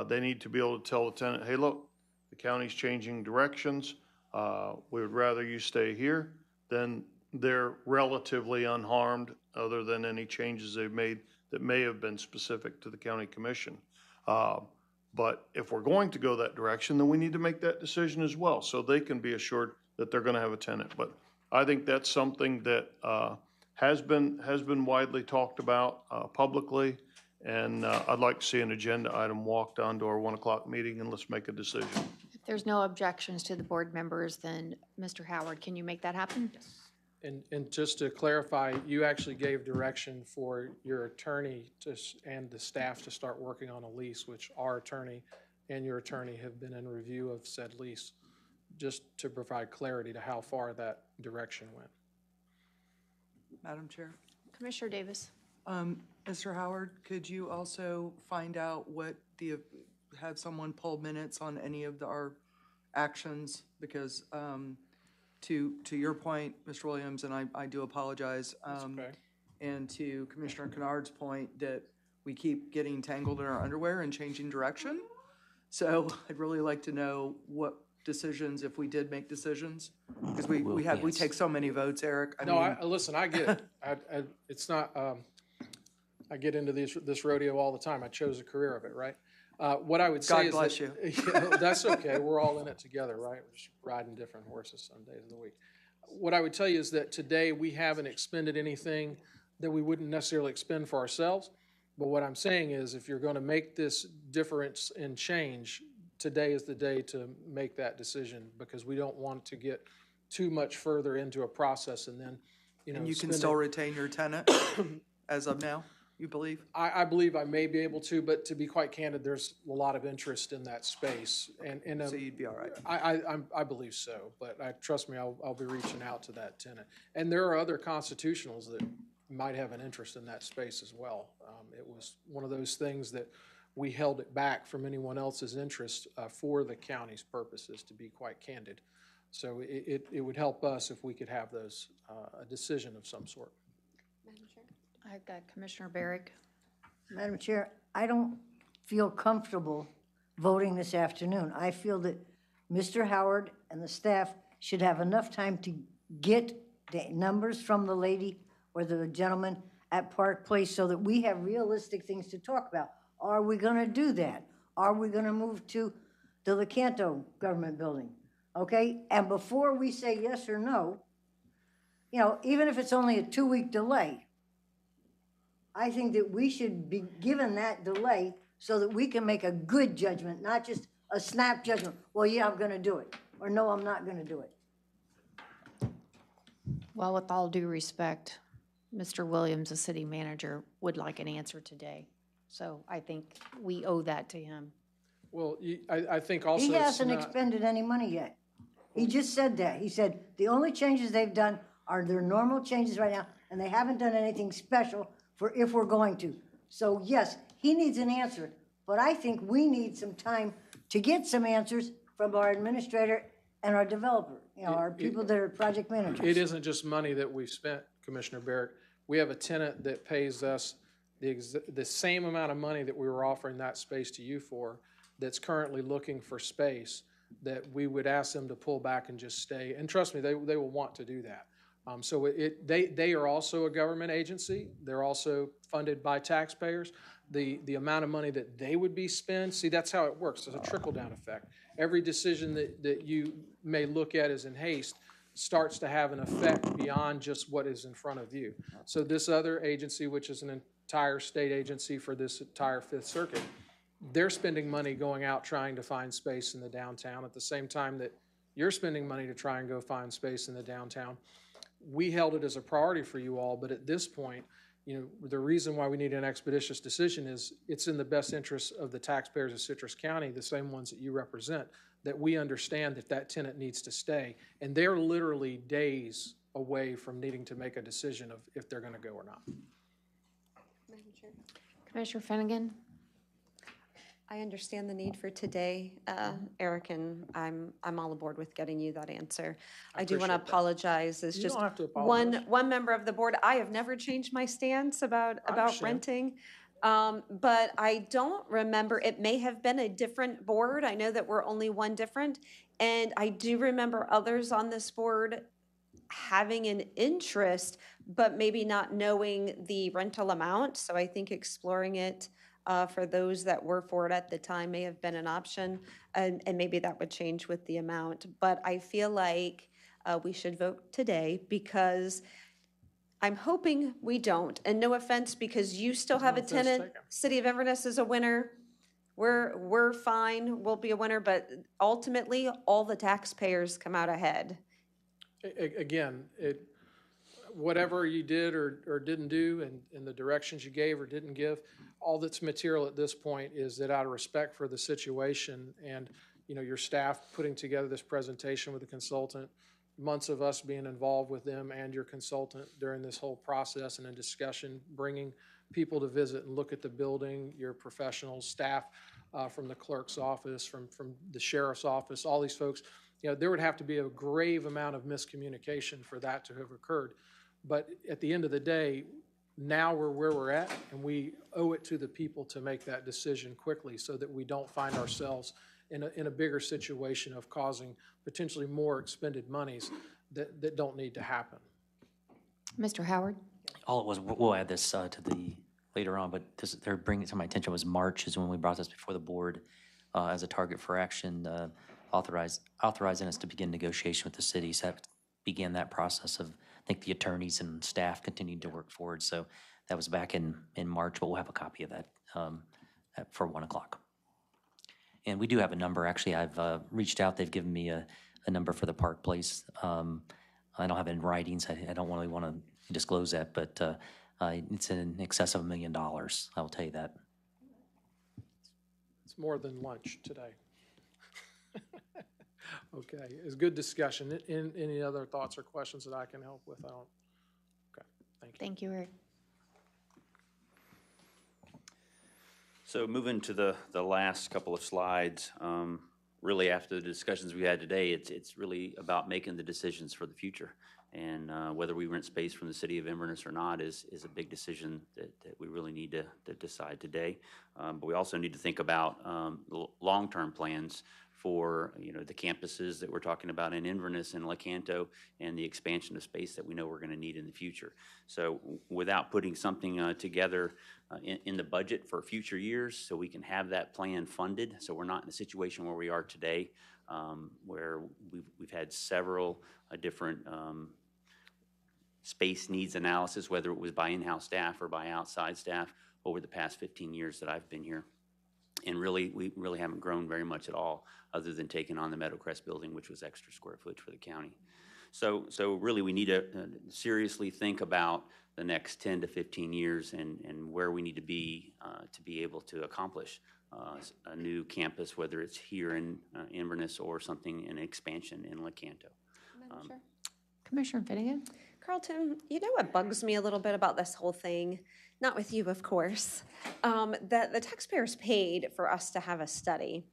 They need to be able to tell the tenant, hey, look, the county's changing directions. We would rather you stay here. Then they're relatively unharmed other than any changes they've made that may have been specific to the county commission. But if we're going to go that direction, then we need to make that decision as well so they can be assured that they're going to have a tenant. But I think that's something that has been widely talked about publicly, and I'd like to see an agenda item walked onto our 1 o'clock meeting, and let's make a decision. If there's no objections to the board members, then Mr. Howard, can you make that happen? And just to clarify, you actually gave direction for your attorney and the staff to start working on a lease, which our attorney and your attorney have been in review of said lease, just to provide clarity to how far that direction went. Madam Chair. Commissioner Davis. Mr. Howard, could you also find out have someone pull minutes on any of our actions? Because to your point, Mr. Williams, and I do apologize. Okay. And to Commissioner Kennard's point that we keep getting tangled in our underwear and changing direction. So I'd really like to know what decisions, if we did make decisions, because we take so many votes, Eric. Listen, I get it. It's not, I get into this rodeo all the time. I chose a career of it, right? What I would say God bless you. you. That's okay. We're all in it together, right? We're just riding different horses some days of the week. What I would tell you is that today we haven't expended anything that we wouldn't necessarily expend for ourselves. But what I'm saying is if you're going to make this difference and change, today is the day to make that decision, because we don't want to get too much further into a process and then, And you can still retain your tenant as of now, you believe? I believe I may be able to, but to be quite candid, there's a lot of interest in that space. And So you'd be all right? I believe so, but trust me, I'll be reaching out to that tenant. And there are other constitutionals that might have an interest in that space as well. It was one of those things that we held it back from anyone else's interest for the county's purposes, to be quite candid. So it would help us if we could have those, a decision of some sort. I've got Commissioner Barrick. Madam Chair, I don't feel comfortable voting this afternoon. I feel that Mr. Howard and the staff should have enough time to get the numbers from the lady or the gentleman at Park Place so that we have realistic things to talk about. Are we gonna do that? Are we gonna move to the Lecanto government building? Okay, and before we say yes or no, you know, even if it's only a 2-week delay, I think that we should be given that delay so that we can make a good judgment, not just a snap judgment. Well, yeah, I'm gonna do it, or no, I'm not gonna do it. Well, with all due respect, Mr. Williams, the city manager, would like an answer today. So I think we owe that to him. Well, I think also He it's hasn't not- expended any money yet. He just said that. He said the only changes they've done are their normal changes right now, and they haven't done anything special for if we're going to. So yes, he needs an answer, but I think we need some time to get some answers from our administrator and our developer, you know, our people that are project managers. It isn't just money that we've spent, Commissioner Barrick. We have a tenant that pays us the same amount of money that we were offering that space to you for, that's currently looking for space, that we would ask them to pull back and just stay. And trust me, they will want to do that. So they are also a government agency. They're also funded by taxpayers. The amount of money that they would be spent, see, that's how it works. There's a trickle-down effect. Every decision that you may look at as in haste starts to have an effect beyond just what is in front of you. So this other agency, which is an entire state agency for this entire Fifth Circuit, they're spending money going out trying to find space in the downtown at the same time that you're spending money to try and go find space in the downtown. We held it as a priority for you all, but at this point, you know, the reason why we need an expeditious decision is it's in the best interest of the taxpayers of Citrus County, the same ones that you represent, that we understand that that tenant needs to stay. And they're literally days away from needing to make a decision of if they're gonna go or not. Commissioner Finnegan? I understand the need for today, Eric, and I'm all aboard with getting you that answer. I do want to apologize as You just don't have to apologize. one member of the board. I have never changed my stance about understand. renting. But I don't remember, it may have been a different board. I know that we're only one different. And I do remember others on this board having an interest, but maybe not knowing the rental amount. So I think exploring it for those that were for it at the time may have been an option, and maybe that would change with the amount. But I feel like we should vote today because I'm hoping we don't. And no offense, because you still have a No offense tenant. taken. City of Inverness is a winner. We're fine, we'll be a winner, but ultimately, all the taxpayers come out ahead. Again, whatever you did or didn't do and the directions you gave or didn't give, all that's material at this point is that out of respect for the situation and, you know, your staff putting together this presentation with a consultant, months of us being involved with them and your consultant during this whole process and in discussion, bringing people to visit and look at the building, your professionals, staff from the clerk's office, from the sheriff's office, all these folks, you know, there would have to be a grave amount of miscommunication for that to have occurred. But at the end of the day, now we're where we're at, and we owe it to the people to make that decision quickly so that we don't find ourselves in a bigger situation of causing potentially more expended monies that don't need to happen. Mr. Howard? All it was, we'll add this to the, later on, but this, they're bringing it to my attention was March is when we brought this before the board as a target for action, authorizing us to begin negotiation with the city. So that began that process of, I think the attorneys and staff continued to work forward. So that was back in March, but we'll have a copy of that for 1 o'clock. And we do have a number. Actually, I've reached out. They've given me a number for the Park Place. I don't have it in writings. I don't really want to disclose that, but it's in excess of $1 million. I will tell you that. It's more than lunch today. Okay, it's good discussion. Any other thoughts or questions that I can help with? I don't. Okay, thank you. Thank you, Eric. So moving to the last couple of slides, really after the discussions we had today, it's really about making the decisions for the future. And whether we rent space from the city of Inverness or not is a big decision that we really need to decide today. But we also need to think about long-term plans for, you know, the campuses that we're talking about in Inverness and Lecanto and the expansion of space that we know we're going to need in the future. So without putting something together in the budget for future years so we can have that plan funded, so we're not in a situation where we are today, where we've had several different space needs analysis, whether it was by in-house staff or by outside staff over the past 15 years that I've been here. And really, we really haven't grown very much at all, other than taking on the Meadowcrest building, which was extra square footage for the county. So really, we need to seriously think about the next 10 to 15 years and where we need to be able to accomplish a new campus, whether it's here in Inverness or something in expansion in Lecanto. Commissioner Finnegan? Carlton, you know what bugs me a little bit about this whole thing? Not with you, of course. That the taxpayers paid for us to have a study.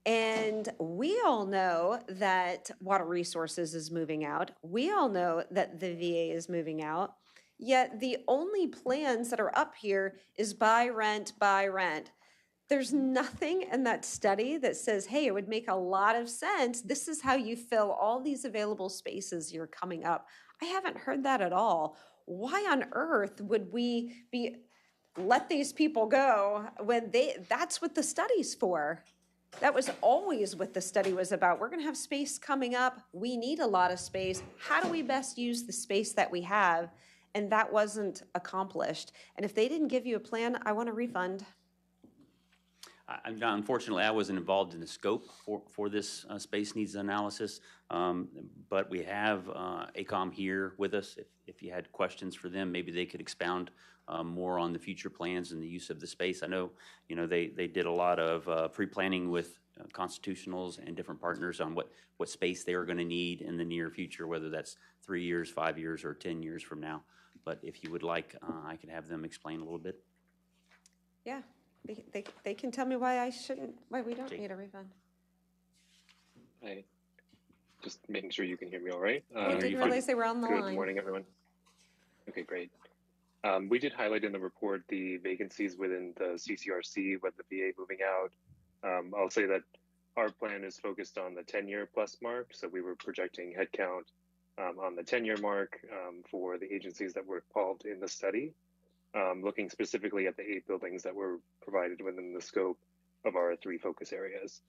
And we all know that Water Resources is moving out. We all know that the VA is moving out. Yet the only plans that are up here is buy, rent, buy, rent. There's nothing in that study that says, hey, it would make a lot of sense. This is how you fill all these available spaces you're coming up. I haven't heard that at all. Why on earth would we let these people go when that's what the study's for? That was always what the study was about. We're gonna have space coming up. We need a lot of space. How do we best use the space that we have? And that wasn't accomplished. And if they didn't give you a plan, I want a refund. Unfortunately, I wasn't involved in the scope for this space needs analysis, but we have AECOM here with us. If you had questions for them, maybe they could expound more on the future plans and the use of the space. I know, you know, they did a lot of pre-planning with constitutionals and different partners on what space they are going to need in the near future, whether that's 3 years, 5 years, or 10 years from now. But if you would like, I could have them explain a little bit. Yeah. They can tell me why we don't need a refund. Hi, just making sure you can hear me all right. I didn't realize they were on the line. Good morning, everyone. Okay, great. We did highlight in the report the vacancies within the CCRC with the VA moving out. I'll say that our plan is focused on the 10-year plus mark. So we were projecting headcount on the 10-year mark for the agencies that were involved in the study. Looking specifically at the 8 buildings that were provided within the scope of our 3 focus areas.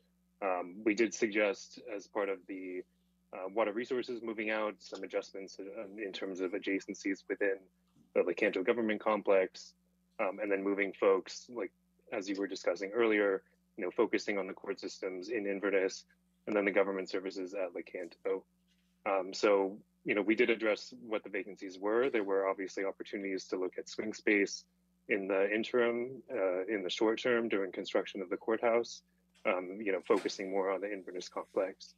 We did suggest, as part of the Water Resources moving out, some adjustments in terms of adjacencies within the Lecanto government complex, and then moving folks, like as you were discussing earlier, you know, focusing on the court systems in Inverness, and then the government services at Lecanto. So, you know, we did address what the vacancies were. There were obviously opportunities to look at swing space in the interim, in the short term during construction of the courthouse, you know, focusing more on the Inverness complex.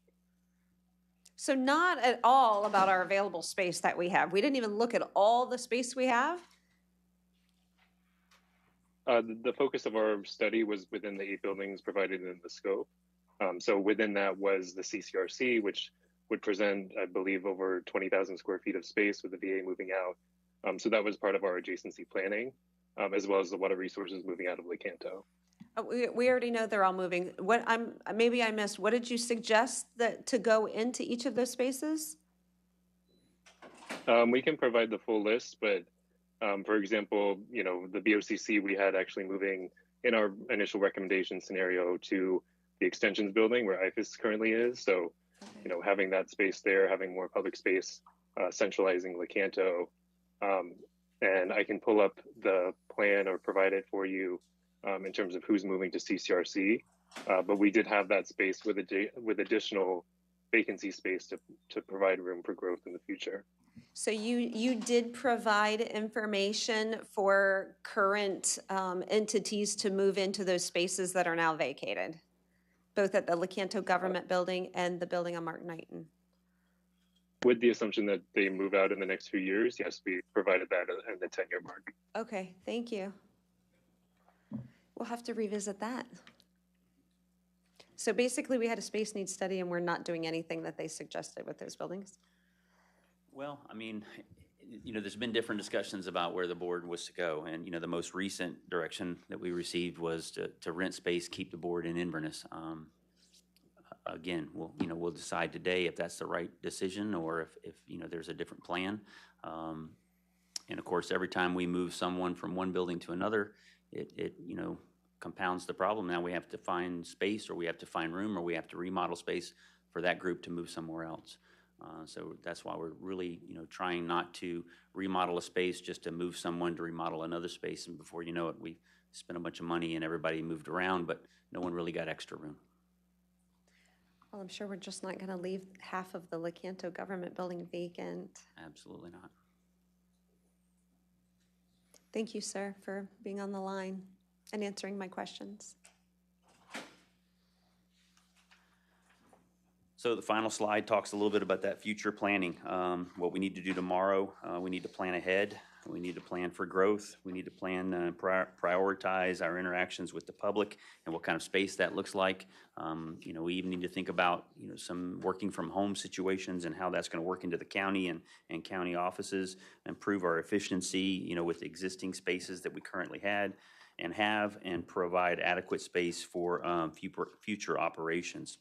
So not at all about our available space that we have. We didn't even look at all the space we have. The focus of our study was within the 8 buildings provided in the scope. So within that was the CCRC, which would present, I believe, over 20,000 square feet of space with the VA moving out. So that was part of our adjacency planning, as well as the Water Resources moving out of Lecanto. We already know they're all moving. Maybe I missed, what did you suggest that to go into each of those spaces? We can provide the full list, but for example, you know, the BOCC, we had actually moving in our initial recommendation scenario to the extensions building where IFAS currently is. So, you know, having that space there, having more public space, centralizing Lecanto. And I can pull up the plan or provide it for you in terms of who's moving to CCRC. But we did have that space with additional vacancy space to provide room for growth in the future. So you did provide information for current entities to move into those spaces that are now vacated, both at the Lecanto government building and the building on Martin Knighton. With the assumption that they move out in the next few years, yes, we provided that in the 10-year mark. Okay, thank you. We'll have to revisit that. So basically, we had a space needs study and we're not doing anything that they suggested with those buildings? Well, I mean, there's been different discussions about where the board was to go. And, the most recent direction that we received was to rent space, keep the board in Inverness. Again, we'll decide today if that's the right decision or if there's a different plan. And of course, every time we move someone from one building to another, it compounds the problem. Now we have to find space, or we have to find room, or we have to remodel space for that group to move somewhere else. So that's why we're really, trying not to remodel a space just to move someone to remodel another space. And before you know it, we spent a bunch of money and everybody moved around, but no one really got extra room. Well, I'm sure we're just not going to leave half of the Lecanto government building vacant. Absolutely not. Thank you, sir, for being on the line and answering my questions. So the final slide talks a little bit about that future planning. What we need to do tomorrow, we need to plan ahead. We need to plan for growth. We need to plan, prioritize our interactions with the public and what kind of space that looks like. We even need to think about, some working from home situations and how that's going to work into the county and county offices, improve our efficiency, with existing spaces that we currently had and have, and provide adequate space for future operations.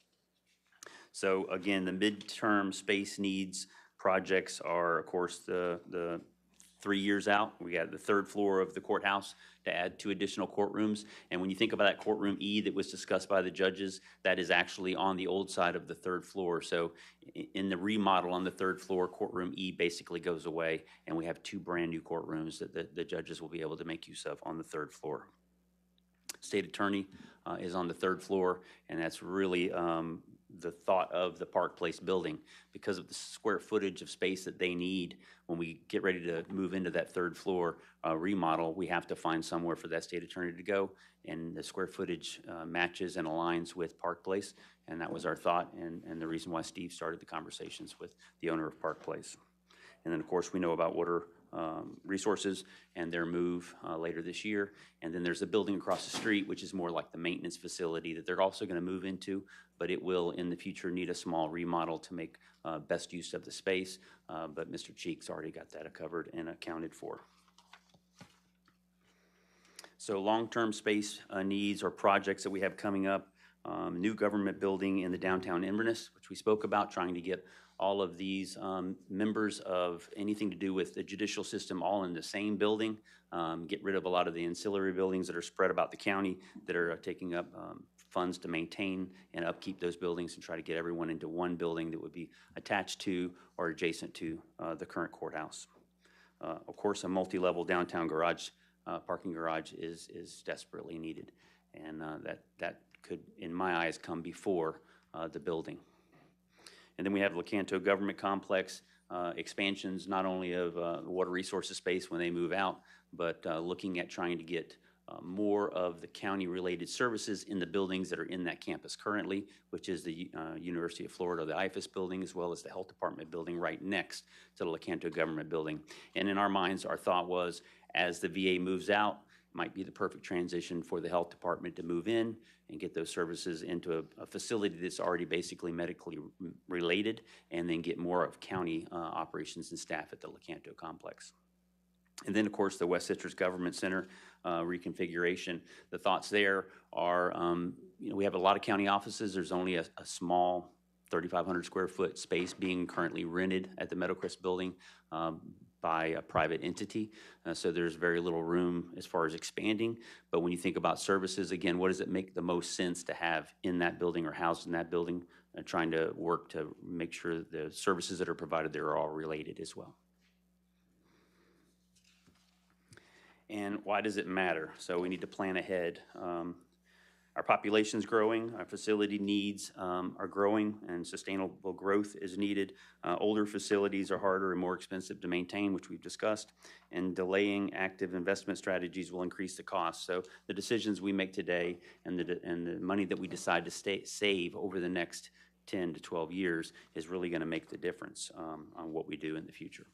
So again, the midterm space needs projects are, of course, the 3 years out. We got the third floor of the courthouse to add 2 additional courtrooms. And when you think about that courtroom E that was discussed by the judges, that is actually on the old side of the third floor. So in the remodel on the third floor, courtroom E basically goes away, and we have 2 brand new courtrooms that the judges will be able to make use of on the third floor. State attorney is on the third floor, and that's really the thought of the Park Place building. Because of the square footage of space that they need when we get ready to move into that third floor remodel, we have to find somewhere for that state attorney to go, and the square footage matches and aligns with Park Place, and that was our thought and the reason why Steve started the conversations with the owner of Park Place. And then, of course, we know about Water Resources and their move later this year. And then there's a building across the street, which is more like the maintenance facility that they're also going to move into, but it will in the future need a small remodel to make best use of the space. But Mr. Cheek's already got that covered and accounted for. So long-term space needs or projects that we have coming up, new government building in the downtown Inverness, which we spoke about, trying to get all of these members of anything to do with the judicial system all in the same building, get rid of a lot of the ancillary buildings that are spread about the county that are taking up funds to maintain and upkeep those buildings, and try to get everyone into one building that would be attached to or adjacent to the current courthouse. Of course, a multi-level downtown garage, parking garage is desperately needed, and that could, in my eyes, come before the building. And then we have Lecanto Government Complex expansions, not only of the water resources space when they move out, but looking at trying to get more of the county-related services in the buildings that are in that campus currently, which is the University of Florida, the IFAS building, as well as the Health Department building right next to the Lecanto Government building. And in our minds, our thought was, as the VA moves out, might be the perfect transition for the Health Department to move in and get those services into a facility that's already basically medically related, and then get more of county operations and staff at the Lecanto complex. And then, of course, the West Citrus Government Center reconfiguration. The thoughts there are, we have a lot of county offices. There's only a small 3,500 square foot space being currently rented at the Meadowcrest building by a private entity. So there's very little room as far as expanding. But when you think about services, again, what does it make the most sense to have in that building or housed in that building? Trying to work to make sure the services that are provided there are all related as well. And why does it matter? So we need to plan ahead. Our population's growing, our facility needs are growing, and sustainable growth is needed. Older facilities are harder and more expensive to maintain, which we've discussed, and delaying active investment strategies will increase the cost. So the decisions we make today and the money that we decide to save over the next 10 to 12 years is really going to make the difference on what we do in the future.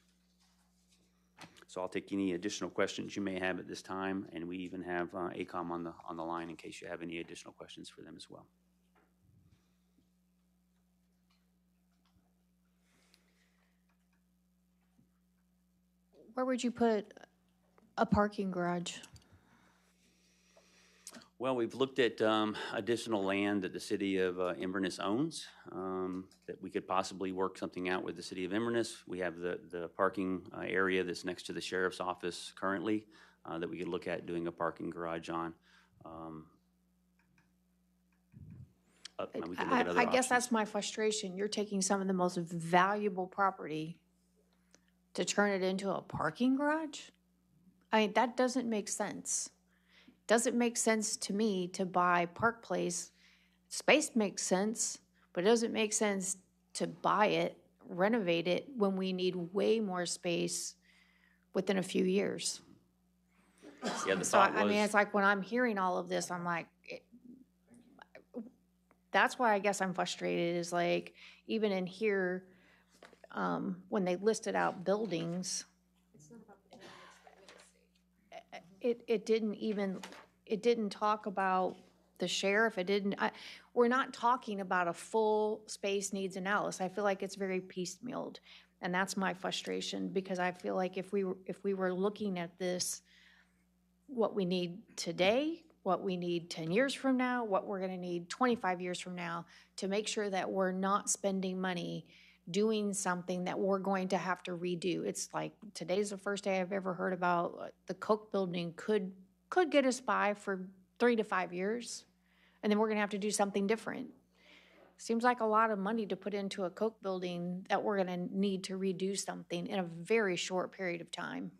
So I'll take any additional questions you may have at this time, and we even have ACOM on the line in case you have any additional questions for them as well. Where would you put a parking garage? Well, we've looked at additional land that the city of Inverness owns, that we could possibly work something out with the city of Inverness. We have the parking area that's next to the sheriff's office currently that we could look at doing a parking garage on. We could look at other I guess options. that's my frustration. You're taking some of the most valuable property to turn it into a parking garage? I mean, that doesn't make sense. Doesn't make sense to me to buy Park Place. Space makes sense, but it doesn't make sense to buy it, renovate it, when we need way more space within a few years. Yeah, the So, thought I mean, was- it's like when I'm hearing all of this, I'm like, that's why I guess I'm frustrated, is like, even in here, when they listed out buildings, it didn't talk about the sheriff, we're not talking about a full space needs analysis. I feel like it's very piecemealed, and that's my frustration, because I feel like if we were looking at this, what we need today, what we need 10 years from now, what we're gonna need 25 years from now, to make sure that we're not spending money doing something that we're going to have to redo. It's like, today's the first day I've ever heard about the Coke building could get us by for 3 to 5 years, and then we're gonna have to do something different. Seems like a lot of money to put into a Coke building that we're gonna need to redo something in a very short period of time.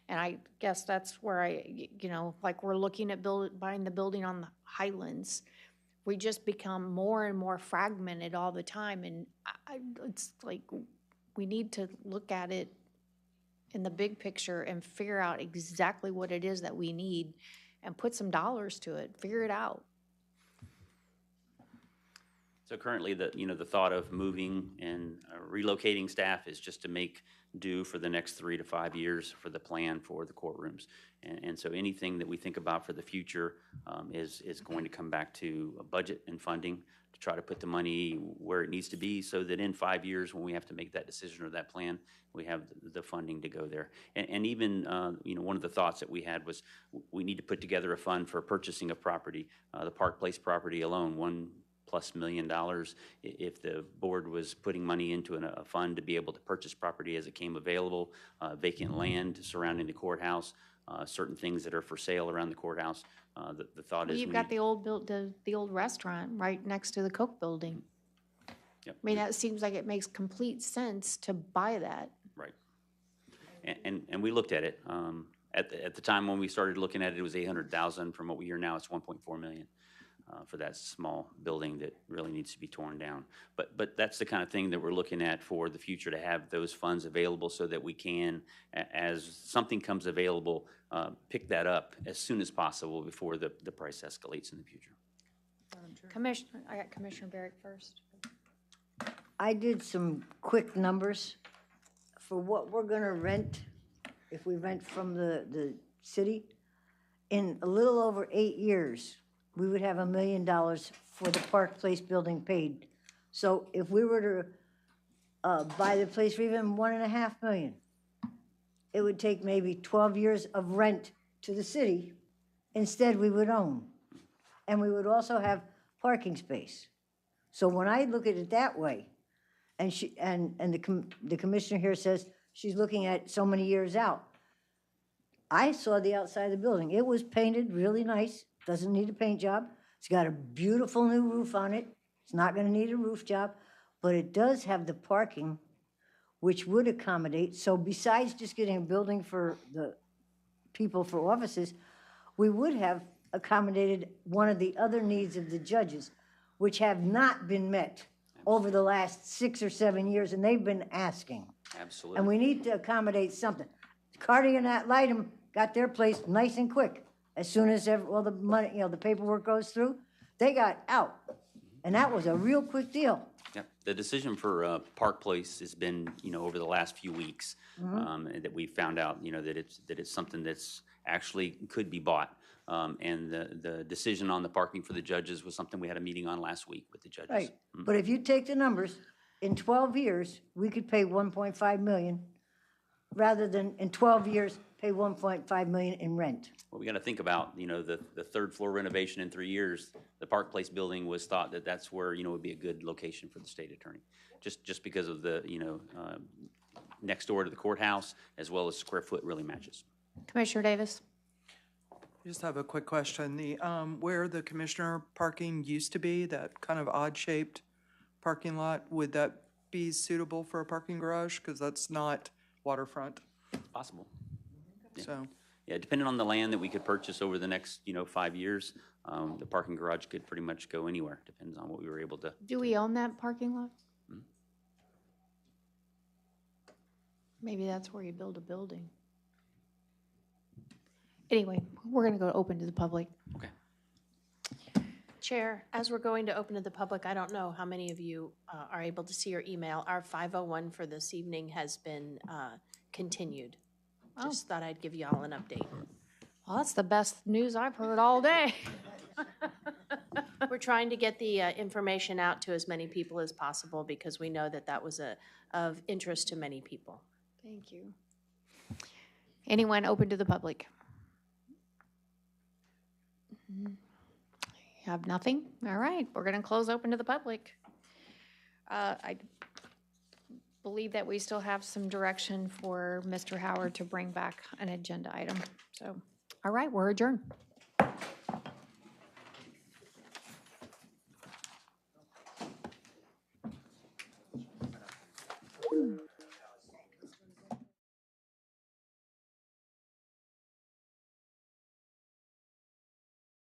And I guess that's where like we're looking at buying the building on the Highlands. We just become more and more fragmented all the time, and it's like we need to look at it in the big picture and figure out exactly what it is that we need and put some dollars to it, figure it out. So currently, the thought of moving and relocating staff is just to make do for the next 3 to 5 years for the plan for the courtrooms. And so anything that we think about for the future is going to come back to a budget and funding to try to put the money where it needs to be, so that in 5 years, when we have to make that decision or that plan, we have the funding to go there. And even, one of the thoughts that we had was we need to put together a fund for purchasing of property, the Park Place property alone, $1+ million, if the board was putting money into a fund to be able to purchase property as it came available, vacant land surrounding the courthouse, certain things that are for sale around the courthouse. The thought Well, is you've got the old restaurant right next to the Coke building. Yep. I mean, that seems like it makes complete sense to buy that. Right. And we looked at it. At the time when we started looking at it, it was 800,000. From what we hear now, it's 1.4 million. For that small building that really needs to be torn down. But that's the kind of thing that we're looking at for the future, to have those funds available so that we can, as something comes available, pick that up as soon as possible before the price escalates in the future. I got Commissioner Barrick first. I did some quick numbers for what we're gonna rent, if we rent from the city. In a little over 8 years, we would have $1 million for the Park Place building paid. So if we were to buy the place for even $1.5 million, it would take maybe 12 years of rent to the city. Instead, we would own. And we would also have parking space. So when I look at it that way, and the commissioner here says she's looking at so many years out, I saw the outside of the building. It was painted really nice. Doesn't need a paint job. It's got a beautiful new roof on it. It's not gonna need a roof job, but it does have the parking, which would accommodate. So besides just getting a building for the people for offices, we would have accommodated one of the other needs of the judges, which have not been met over the last 6 or 7 years, and they've been asking. Absolutely. And we need to accommodate something. Cardi and that Lightem got their place nice and quick. As soon as all the money, the paperwork goes through, they got out. And that was a real quick deal. Yep. The decision for Park Place has been, over the last few weeks, that we found out, that it's something that's actually could be bought. And the decision on the parking for the judges was something we had a meeting on last week with the judges. Right, but if you take the numbers, in 12 years, we could pay 1.5 million, rather than in 12 years, pay 1.5 million in rent. Well, we got to think about, the third floor renovation in 3 years. The Park Place building was thought that that's where, would be a good location for the state attorney. Just because of the, next door to the courthouse, as well as square foot really matches. Commissioner Davis? Just have a quick question. Where the commissioner parking used to be, that kind of odd-shaped parking lot, would that be suitable for a parking garage? Because that's not waterfront, Possible. so. Yeah, depending on the land that we could purchase over the next, 5 years, the parking garage could pretty much go anywhere, depends on what we were able to. Do we own that parking lot? Maybe that's where you build a building. Anyway, we're going to go open to the public. Okay. Chair, as we're going to open to the public, I don't know how many of you are able to see your email. Our 501 for this evening has been continued. Just thought I'd give you all an update. Well, that's the best news I've heard all day. We're trying to get the information out to as many people as possible because we know that that was of interest to many people. Thank you. Anyone open to the public? You have nothing? All right, we're going to close open to the public. I believe that we still have some direction for Mr. Howard to bring back an agenda item. So, all right, we're adjourned.